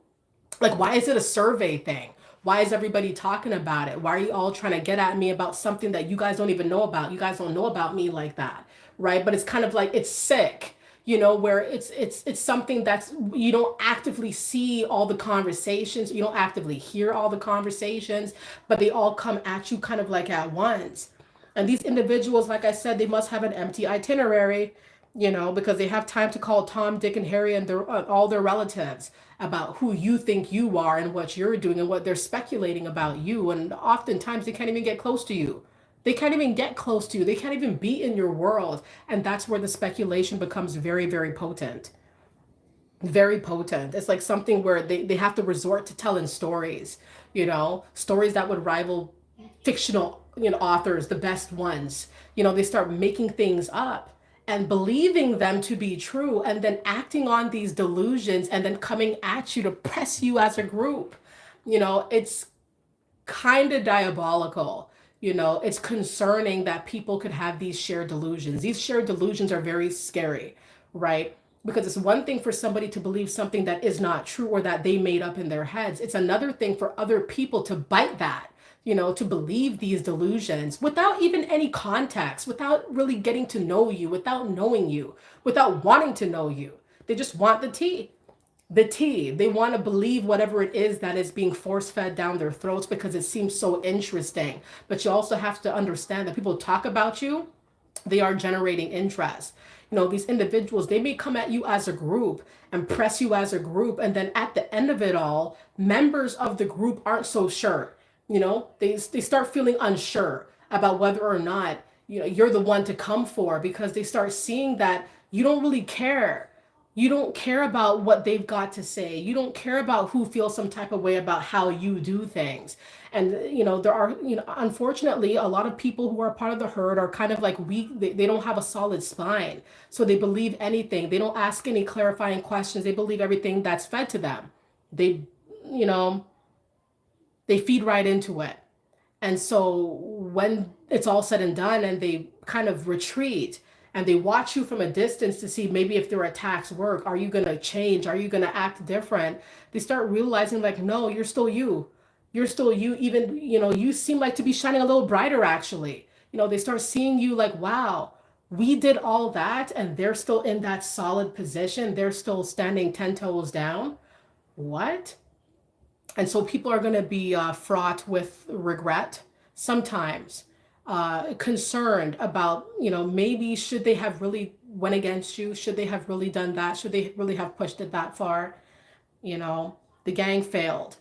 [SPEAKER 1] Like, why is it a survey thing? Why is everybody talking about it? Why are you all trying to get at me about something that you guys don't even know about? You guys don't know about me like that, right? But it's kind of like it's sick, where it's something that's you don't actively see all the conversations, you don't actively hear all the conversations, but they all come at you kind of like at once. And these individuals, like I said, they must have an empty itinerary, because they have time to call Tom, Dick, and Harry and all their relatives about who you think you are and what you're doing and what they're speculating about you. And oftentimes they can't even get close to you. They can't even get close to you. They can't even be in your world. And that's where the speculation becomes very, very potent. Very potent. It's like something where they have to resort to telling stories, stories that would rival fictional, authors, the best ones. They start making things up and believing them to be true and then acting on these delusions and then coming at you to press you as a group. It's kind of diabolical. It's concerning that people could have these shared delusions. These shared delusions are very scary, right? Because it's one thing for somebody to believe something that is not true or that they made up in their heads. It's another thing for other people to bite that, to believe these delusions without even any context, without really getting to know you, without knowing you, without wanting to know you. They just want the tea. The tea. They want to believe whatever it is that is being force fed down their throats because it seems so interesting. But you also have to understand that people talk about you, they are generating interest. These individuals, they may come at you as a group and press you as a group. And then at the end of it all, members of the group aren't so sure. They start feeling unsure about whether or not, you're the one to come for because they start seeing that you don't really care. You don't care about what they've got to say. You don't care about who feels some type of way about how you do things. And, there are, unfortunately, a lot of people who are part of the herd are kind of like weak. They don't have a solid spine. So they believe anything. They don't ask any clarifying questions. They believe everything that's fed to them. They, you know, they feed right into it. And so when it's all said and done and they kind of retreat and they watch you from a distance to see maybe if their attacks work, are you going to change? Are you going to act different? They start realizing like, no, you're still you. You're still you. Even, you seem like to be shining a little brighter actually. They start seeing you like, wow, we did all that and they're still in that solid position. They're still standing 10 toes down. What? And so people are going to be fraught with regret sometimes, concerned about, maybe should they have really went against you? Should they have really done that? Should they really have pushed it that far? You know, the gang failed.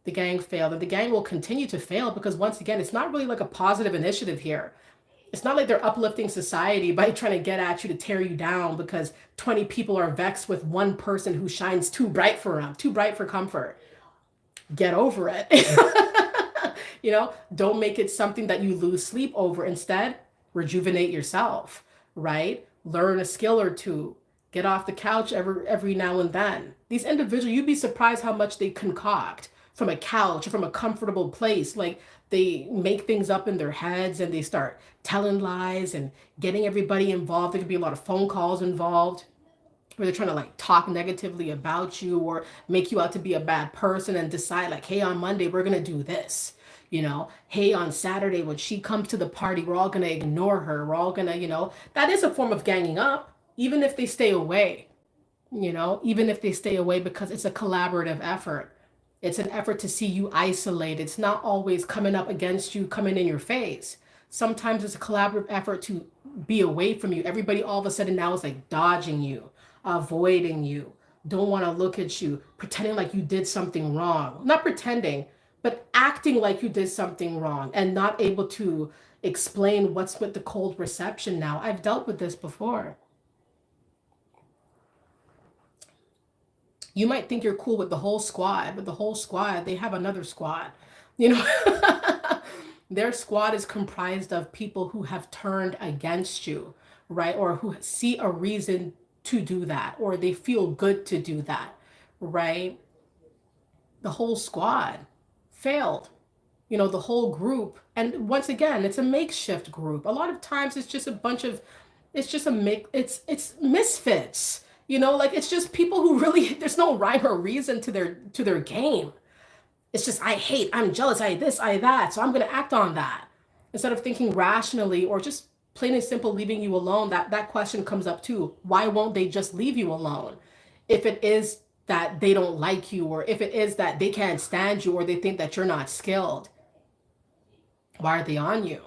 [SPEAKER 1] The gang failed. And the gang will continue to fail because once again, it's not really like a positive initiative here. It's not like they're uplifting society by trying to get at you to tear you down because 20 people are vexed with one person who shines too bright for them, too bright for comfort. Get over it. Don't make it something that you lose sleep over. Instead, rejuvenate yourself, right? Learn a skill or two. Get off the couch every now and then. These individuals, you'd be surprised how much they concoct from a couch or from a comfortable place. Like they make things up in their heads and they start telling lies and getting everybody involved. There could be a lot of phone calls involved. where they're trying to like talk negatively about you or make you out to be a bad person and decide like, hey, on Monday we're gonna do this. Hey, on Saturday when she comes to the party, we're all gonna ignore her. We're all gonna, that is a form of ganging up, even if they stay away. Even if they stay away, because it's a collaborative effort. It's an effort to see you isolate. It's not always coming up against you, coming in your face. Sometimes it's a collaborative effort to be away from you. Everybody all of a sudden now is like dodging you, avoiding you, don't want to look at you, pretending like you did something wrong. Not pretending, but acting like you did something wrong and not able to explain what's with the cold reception now. I've dealt with this before. You might think you're cool with the whole squad, but the whole squad, they have another squad. You know, their squad is comprised of people who have turned against you, right? Or who see a reason to do that, or they feel good to do that, right? The whole squad failed. The whole group. And once again, it's a makeshift group. A lot of times it's just a bunch of, it's just a make, it's misfits. Like it's just people who really, there's no rhyme or reason to their game. It's just, I hate, I'm jealous, I this, I that, so I'm going to act on that. Instead of thinking rationally or just plain and simple leaving you alone, that question comes up too. Why won't they just leave you alone? If it is that they don't like you, or if it is that they can't stand you, or they think that you're not skilled, why are they on you?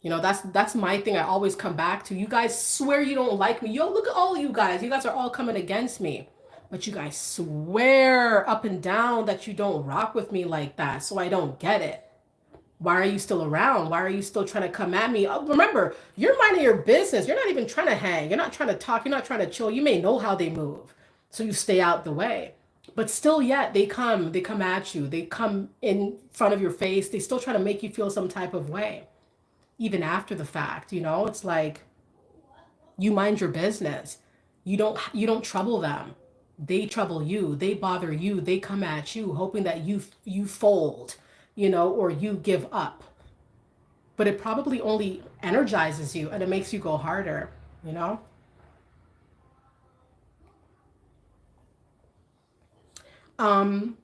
[SPEAKER 1] That's my thing. I always come back to, you guys swear you don't like me. Yo, look at all you guys. You guys are all coming against me. But you guys swear up and down that you don't rock with me like that. So I don't get it. Why are you still around? Why are you still trying to come at me? Remember, you're minding your business. You're not even trying to hang. You're not trying to talk. You're not trying to chill. You may know how they move. So you stay out the way. But still, yet they come at you. They come in front of your face. They still try to make you feel some type of way, even after the fact. It's like, you mind your business. You don't trouble them. They trouble you. They bother you. They come at you hoping that you fold, or you give up. But it probably only energizes you and it makes you go harder, you know? Um,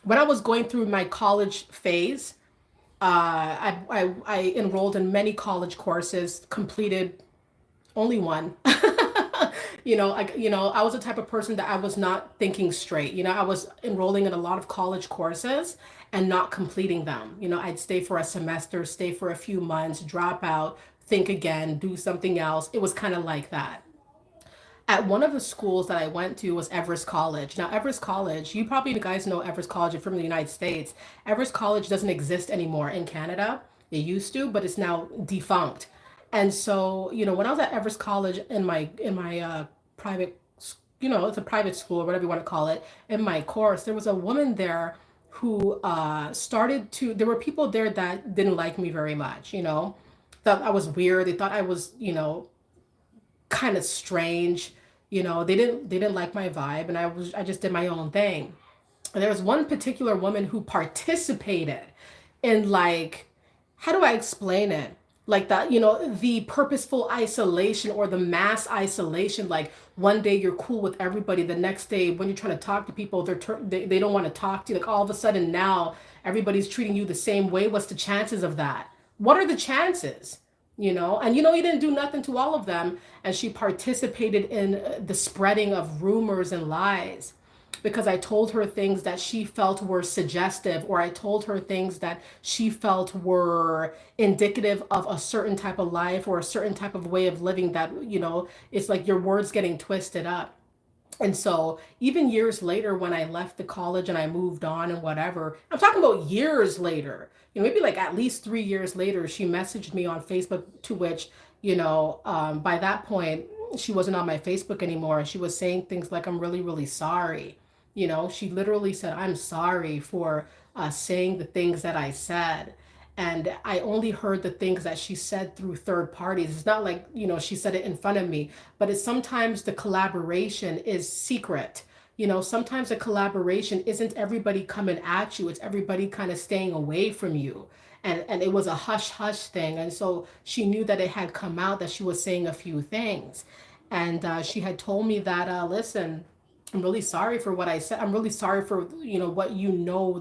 [SPEAKER 1] when I was going through my college phase, I enrolled in many college courses, completed only one. I was the type of person that I was not thinking straight. I was enrolling in a lot of college courses and not completing them. I'd stay for a semester, stay for a few months, drop out, think again, do something else. It was kind of like that. At one of the schools that I went to was Everest College. Now, Everest College, you probably, you guys know Everest College, if you're from the United States. Everest College doesn't exist anymore in Canada. It used to, but it's now defunct. And so, when I was at Everest College in my private, it's a private school or whatever you want to call it, in my course, there was a woman there who started to. There were people there that didn't like me very much. Thought I was weird. They thought I was, kind of strange. They didn't like my vibe, and I just did my own thing. And there was one particular woman who participated in, like, how do I explain it? Like that, the purposeful isolation or the mass isolation. Like, one day you're cool with everybody, the next day when you're trying to talk to people, they don't want to talk to you. Like, all of a sudden now everybody's treating you the same way. What's the chances of that? What are the chances? And you didn't do nothing to all of them. And she participated in the spreading of rumors and lies, because I told her things that she felt were suggestive, or I told her things that she felt were indicative of a certain type of life or a certain type of way of living, that, it's like your words getting twisted up. And so even years later, when I left the college and I moved on and whatever, I'm talking about years later, maybe like at least 3 years later, she messaged me on Facebook, to which, by that point, she wasn't on my Facebook anymore. She was saying things like, I'm really, really sorry. She literally said, I'm sorry for saying the things that I said. And I only heard the things that she said through third parties. It's not like, she said it in front of me, but it's sometimes the collaboration is secret. Sometimes the collaboration isn't everybody coming at you. It's everybody kind of staying away from you. And it was a hush hush thing. And so she knew that it had come out that she was saying a few things. And she had told me that, listen, I'm really sorry for what I said. I'm really sorry for, what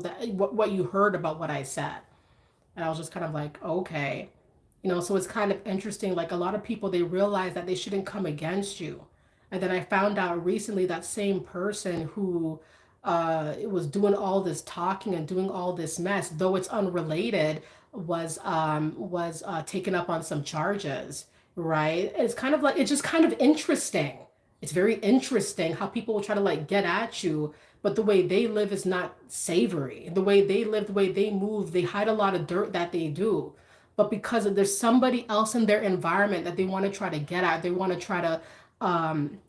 [SPEAKER 1] that what you heard about what I said. And I was just kind of like, okay. So it's kind of interesting. Like a lot of people, they realize that they shouldn't come against you. And then I found out recently that same person who was doing all this talking and doing all this mess, though it's unrelated, was taken up on some charges, right? It's kind of like it's just kind of interesting. It's very interesting how people will try to like get at you, but the way they live is not savory. The way they live, the way they move, they hide a lot of dirt that they do. But because there's somebody else in their environment that they want to try to get at, they want to try to,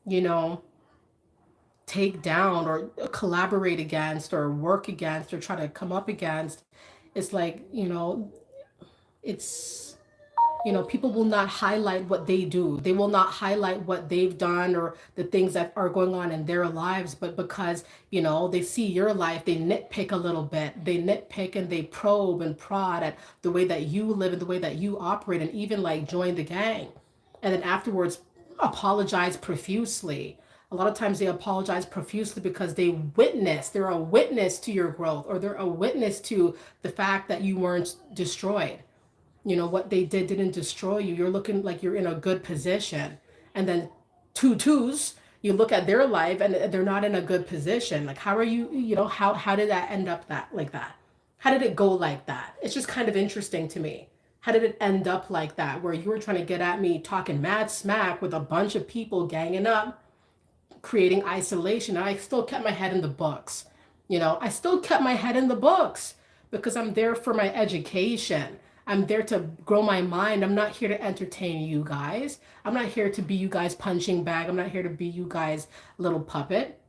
[SPEAKER 1] you know, take down or collaborate against or work against or try to come up against. It's like, it's people will not highlight what they do. They will not highlight what they've done or the things that are going on in their lives. But because, they see your life, they nitpick a little bit. They nitpick and they probe and prod at the way that you live and the way that you operate, and even like join the gang. And then afterwards, apologize profusely. A lot of times they apologize profusely because they're a witness to your growth, or they're a witness to the fact that you weren't destroyed. What they didn't destroy you. You're looking like you're in a good position. And then two twos, you look at their life and they're not in a good position. Like, how are you, how did that end up that like that? How did it go like that? It's just kind of interesting to me. How did it end up like that, where you were trying to get at me talking mad smack with a bunch of people ganging up, creating isolation, and I still kept my head in the books. I still kept my head in the books because I'm there for my education. I'm there to grow my mind. I'm not here to entertain you guys. I'm not here to be you guys punching bag. I'm not here to be you guys little puppet.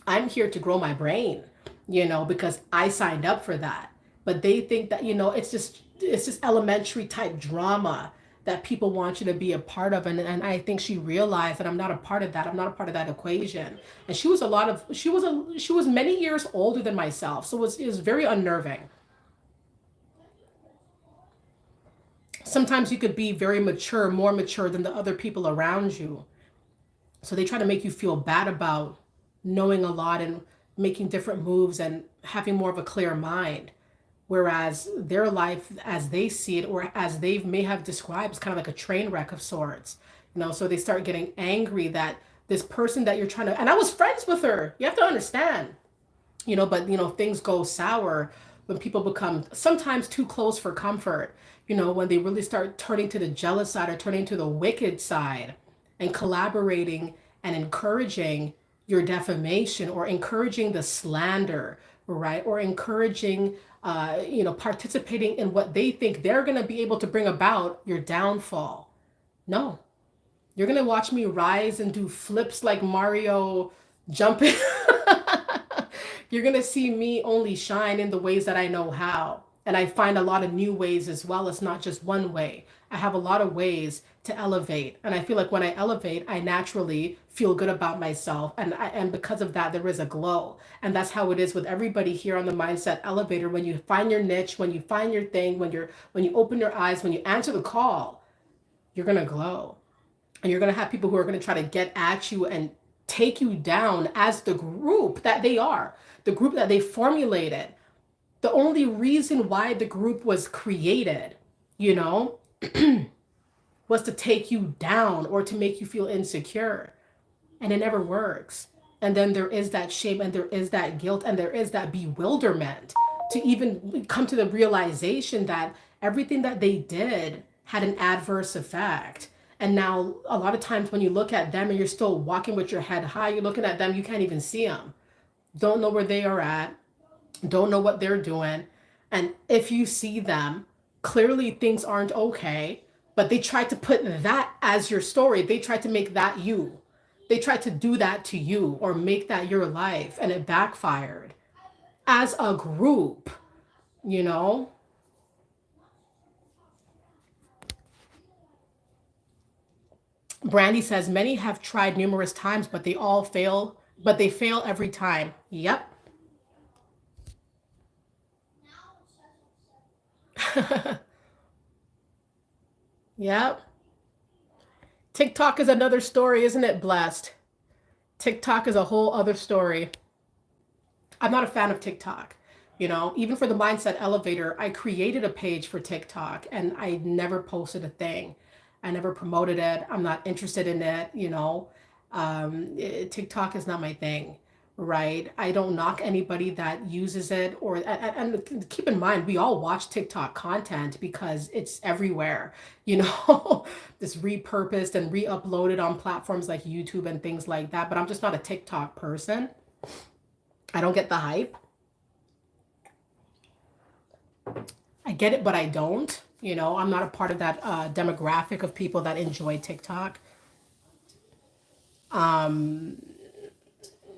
[SPEAKER 1] I'm here to grow my brain, because I signed up for that. But they think that, it's just elementary type drama that people want you to be a part of. And I think she realized that I'm not a part of that. I'm not a part of that equation. And she was many years older than myself. So it was very unnerving. Sometimes you could be very mature, more mature than the other people around you. So they try to make you feel bad about knowing a lot and making different moves and having more of a clear mind. Whereas their life, as they see it, or as they may have described, is kind of like a train wreck of sorts. So they start getting angry that this person that you're trying to, and I was friends with her. You have to understand, but things go sour when people become sometimes too close for comfort. When they really start turning to the jealous side or turning to the wicked side and collaborating and encouraging your defamation, or encouraging the slander, right? Or encouraging, participating in what they think they're going to be able to bring about your downfall. No, you're going to watch me rise and do flips like Mario jumping. You're going to see me only shine in the ways that I know how. And I find a lot of new ways as well. It's not just one way. I have a lot of ways to elevate. And I feel like when I elevate, I naturally feel good about myself. And because of that, there is a glow. And that's how it is with everybody here on the Mindset Elevator. When you find your niche, when you find your thing, when you open your eyes, when you answer the call, you're going to glow. And you're going to have people who are going to try to get at you and take you down as the group that they are, the group that they formulated. The only reason why the group was created, you know, was to take you down or to make you feel insecure. And it never works. And then there is that shame, and there is that guilt, and there is that bewilderment to even come to the realization that everything that they did had an adverse effect. And now a lot of times when you look at them and you're still walking with your head high, you're looking at them, you can't even see them. Don't know where they are at, don't know what they're doing. And if you see them, clearly things aren't okay, but they tried to put that as your story. They tried to make that you. They tried to do that to you or make that your life, and it backfired. As a group, you know? Brandy says many have tried numerous times, but they all fail, but they fail every time. Yep. Yep. TikTok is another story, isn't it, Blessed? TikTok is a whole other story. I'm not a fan of TikTok. Even for the Mindset Elevator, I created a page for TikTok and I never posted a thing. I never promoted it. I'm not interested in it. TikTok is not my thing, right? I don't knock anybody that uses it and keep in mind, we all watch TikTok content because it's everywhere, you know, it's repurposed and re-uploaded on platforms like YouTube and things like that. But I'm just not a TikTok person. I don't get the hype. I get it, but I don't. I'm not a part of that demographic of people that enjoy TikTok.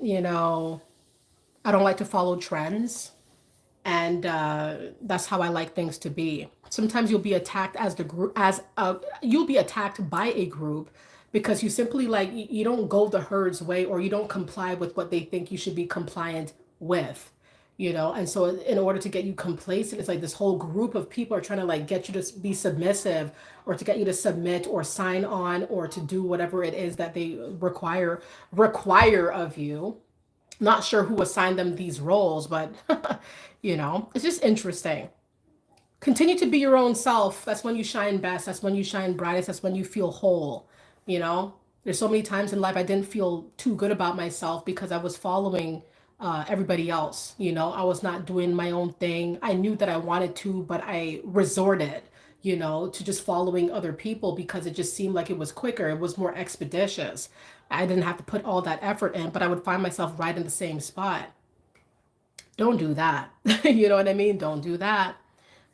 [SPEAKER 1] You know, I don't like to follow trends, and that's how I like things to be. Sometimes you'll be attacked as the group, you'll be attacked by a group because you simply like you don't go the herd's way or you don't comply with what they think you should be compliant with. And so in order to get you complacent, it's like this whole group of people are trying to like get you to be submissive or to get you to submit or sign on or to do whatever it is that they require of you. Not sure who assigned them these roles, but it's just interesting. Continue to be your own self. That's when you shine best. That's when you shine brightest. That's when you feel whole. You know, there's so many times in life I didn't feel too good about myself because I was following everybody else. I was not doing my own thing. I knew that I wanted to, but I resorted, to just following other people because it just seemed like it was quicker. It was more expeditious. I didn't have to put all that effort in, but I would find myself right in the same spot. Don't do that. You know what I mean? Don't do that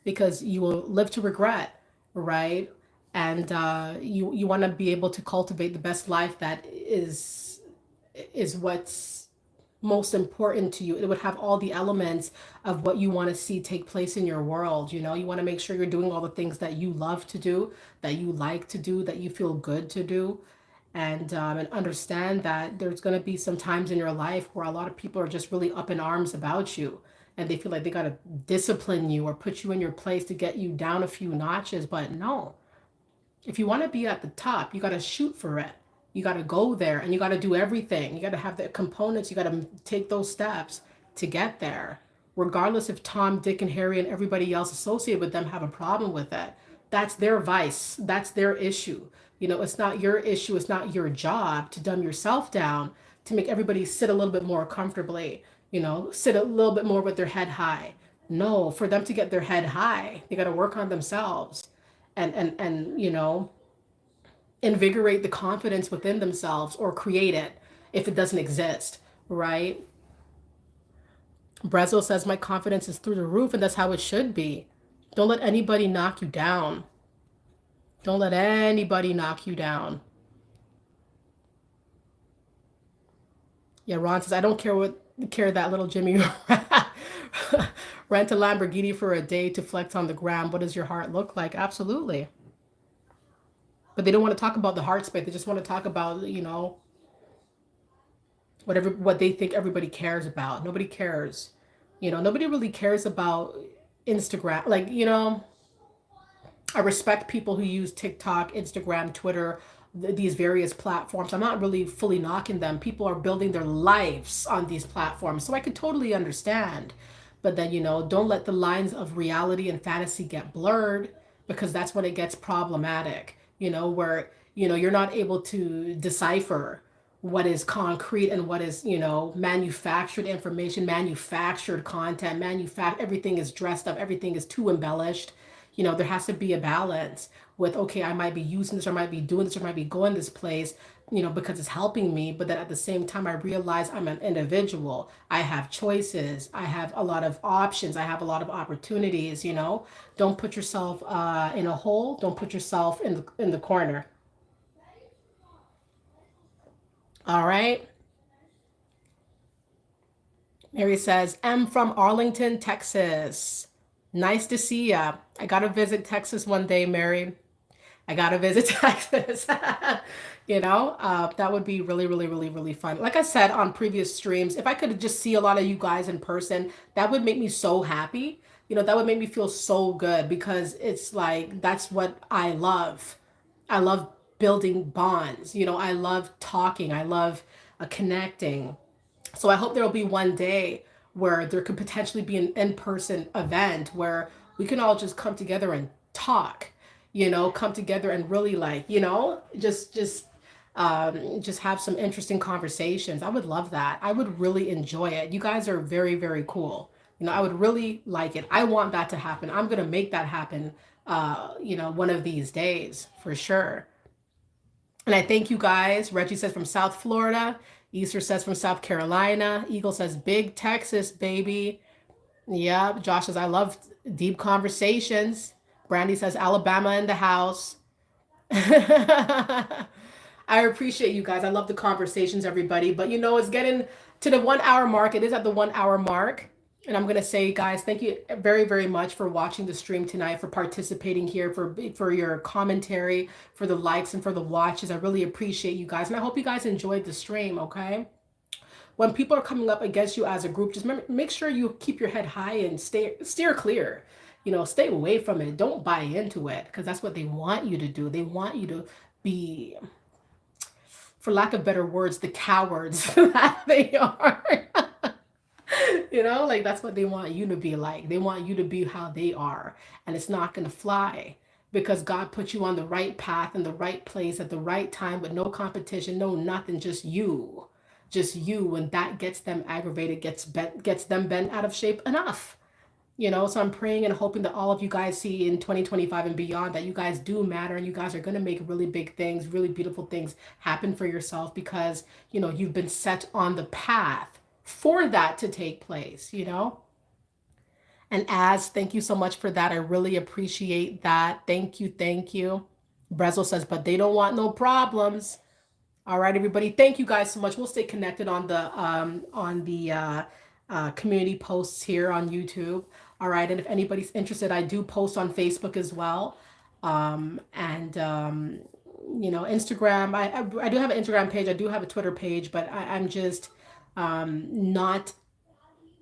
[SPEAKER 1] because you will live to regret, right? And you want to be able to cultivate the best life that is what's most important to you. It would have all the elements of what you want to see take place in your world. You want to make sure you're doing all the things that you love to do, that you like to do, that you feel good to do. And understand that there's going to be some times in your life where a lot of people are just really up in arms about you and they feel like they got to discipline you or put you in your place to get you down a few notches. But no, if you want to be at the top, you got to shoot for it. You got to go there and you got to do everything. You got to have the components. You got to take those steps to get there, regardless if Tom, Dick, and Harry and everybody else associated with them have a problem with it. That's their vice. That's their issue. It's not your issue. It's not your job to dumb yourself down to make everybody sit a little bit more comfortably, sit a little bit more with their head high. No, for them to get their head high, they got to work on themselves and invigorate the confidence within themselves or create it if it doesn't exist, right? Brezel says my confidence is through the roof and that's how it should be. Don't let anybody knock you down. Don't let anybody knock you down. Yeah, Ron says I don't care that little Jimmy rent a Lamborghini for a day to flex on the gram. What does your heart look like? Absolutely. But they don't want to talk about the heart space. They just want to talk about, what they think everybody cares about. Nobody cares. Nobody really cares about Instagram. Like, I respect people who use TikTok, Instagram, Twitter, these various platforms. I'm not really fully knocking them. People are building their lives on these platforms. So I could totally understand. But then, don't let the lines of reality and fantasy get blurred because that's when it gets problematic, where, you're not able to decipher what is concrete and what is, manufactured information, manufactured content, everything is dressed up, everything is too embellished. There has to be a balance with, okay, I might be using this or I might be doing this or I might be going this place, because it's helping me. But then at the same time, I realize I'm an individual. I have choices. I have a lot of options. I have a lot of opportunities, Don't put yourself in a hole. Don't put yourself in the corner. All right. Mary says, I'm from Arlington, Texas. Nice to see ya. I got to visit Texas one day, Mary. I got to visit Texas. That would be really, really, really, really fun. Like I said on previous streams, if I could just see a lot of you guys in person, that would make me so happy. That would make me feel so good because it's like, that's what I love. I love building bonds. You know, I love talking. I love connecting. So I hope there'll be one day where there could potentially be an in-person event where we can all just come together and talk, you know, come together and really like, you know, just have some interesting conversations. I would love that. I would really enjoy it. You guys are very, very cool. You know, I would really like it. I want that to happen. I'm gonna make that happen. You know, one of these days for sure. And I thank you guys. Reggie says from South Florida. Easter says from South Carolina. Eagle says big Texas, baby. Yeah. Josh says I love deep conversations. Brandy says Alabama in the house. I appreciate you guys. I love the conversations, everybody. But you know, it's getting to the 1 hour mark. It is at the 1 hour mark. And I'm gonna say, guys, thank you very, very much for watching the stream tonight, for participating here, for your commentary, for the likes and for the watches. I really appreciate you guys, and I hope you guys enjoyed the stream. Okay, when people are coming up against you as a group, just remember, make sure you keep your head high and steer clear. You know, stay away from it. Don't buy into it because that's what they want you to do. They want you to be, for lack of better words, the cowards that they are. You know, like that's what they want you to be like. They want you to be how they are. And it's not going to fly because God put you on the right path in the right place at the right time with no competition, no nothing, just you. Just you. And that gets them aggravated, gets them bent out of shape enough. You know, so I'm praying and hoping that all of you guys see in 2025 and beyond that you guys do matter and you guys are going to make really big things, really beautiful things happen for yourself because, you know, you've been set on the path for that to take place, you know? And as thank you so much for that. I really appreciate that. Thank you. Thank you. Brezel says, but they don't want no problems. All right, everybody. Thank you guys so much. We'll stay connected on the community posts here on YouTube. All right, and if anybody's interested, I do post on Facebook as well, and you know, Instagram. I do have an Instagram page. I do have a Twitter page, but I'm just not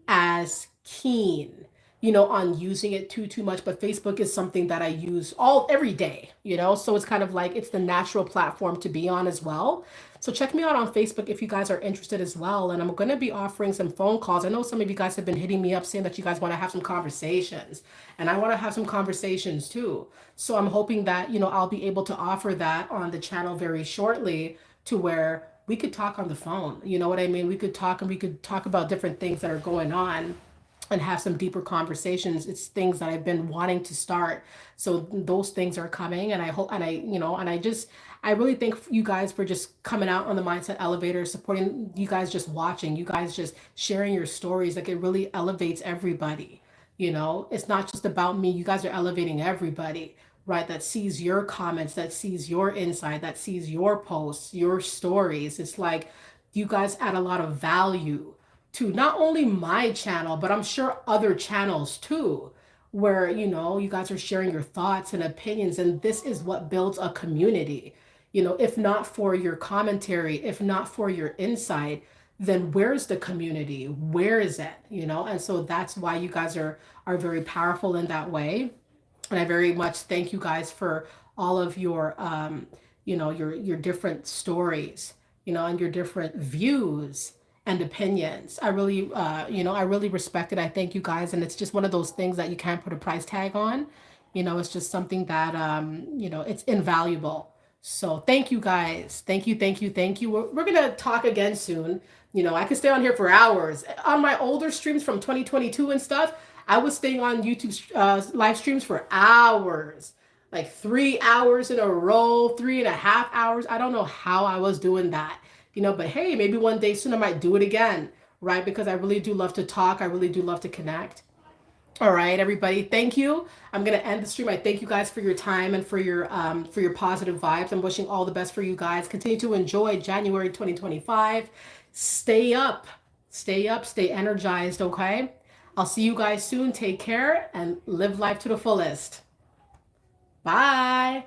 [SPEAKER 1] as keen, you know, on using it too much. But Facebook is something that I use every day, you know, so it's kind of like it's the natural platform to be on as well. So check me out on Facebook if you guys are interested as well. And I'm going to be offering some phone calls. I know some of you guys have been hitting me up saying that you guys want to have some conversations, and I want to have some conversations too. So I'm hoping that, you know, I'll be able to offer that on the channel very shortly to where we could talk on the phone. You know what I mean? We could talk and we could talk about different things that are going on and have some deeper conversations. It's things that I've been wanting to start. So those things are coming, and I hope, and I really thank you guys for just coming out on the Mindset Elevator, supporting you guys, just watching, you guys just sharing your stories. Like it really elevates everybody. You know, it's not just about me. You guys are elevating everybody, right? That sees your comments, that sees your insight, that sees your posts, your stories. It's like you guys add a lot of value to not only my channel, but I'm sure other channels too, where, you know, you guys are sharing your thoughts and opinions. And this is what builds a community. You know, if not for your commentary, if not for your insight, then where's the community? Where is it? You know, and so that's why you guys are very powerful in that way. And I very much thank you guys for all of your you know, your different stories, you know, and your different views and opinions. I really you know, I really respect it. I thank you guys, and it's just one of those things that you can't put a price tag on. You know, it's just something that you know, it's invaluable. So thank you guys. Thank you, thank you, thank you. We're gonna talk again soon. You know, I could stay on here for hours. On my older streams from 2022 and stuff, I was staying on YouTube live streams for hours, like 3 hours in a row, 3.5 hours. I don't know how I was doing that, you know, but hey, maybe one day soon I might do it again, right? Because I really do love to talk. I really do love to connect. All right, everybody, thank you. I'm gonna end the stream. I thank you guys for your time and for your positive vibes. I'm wishing all the best for you guys. Continue to enjoy January 2025. Stay up, stay up, stay energized, okay? I'll see you guys soon. Take care and live life to the fullest. Bye.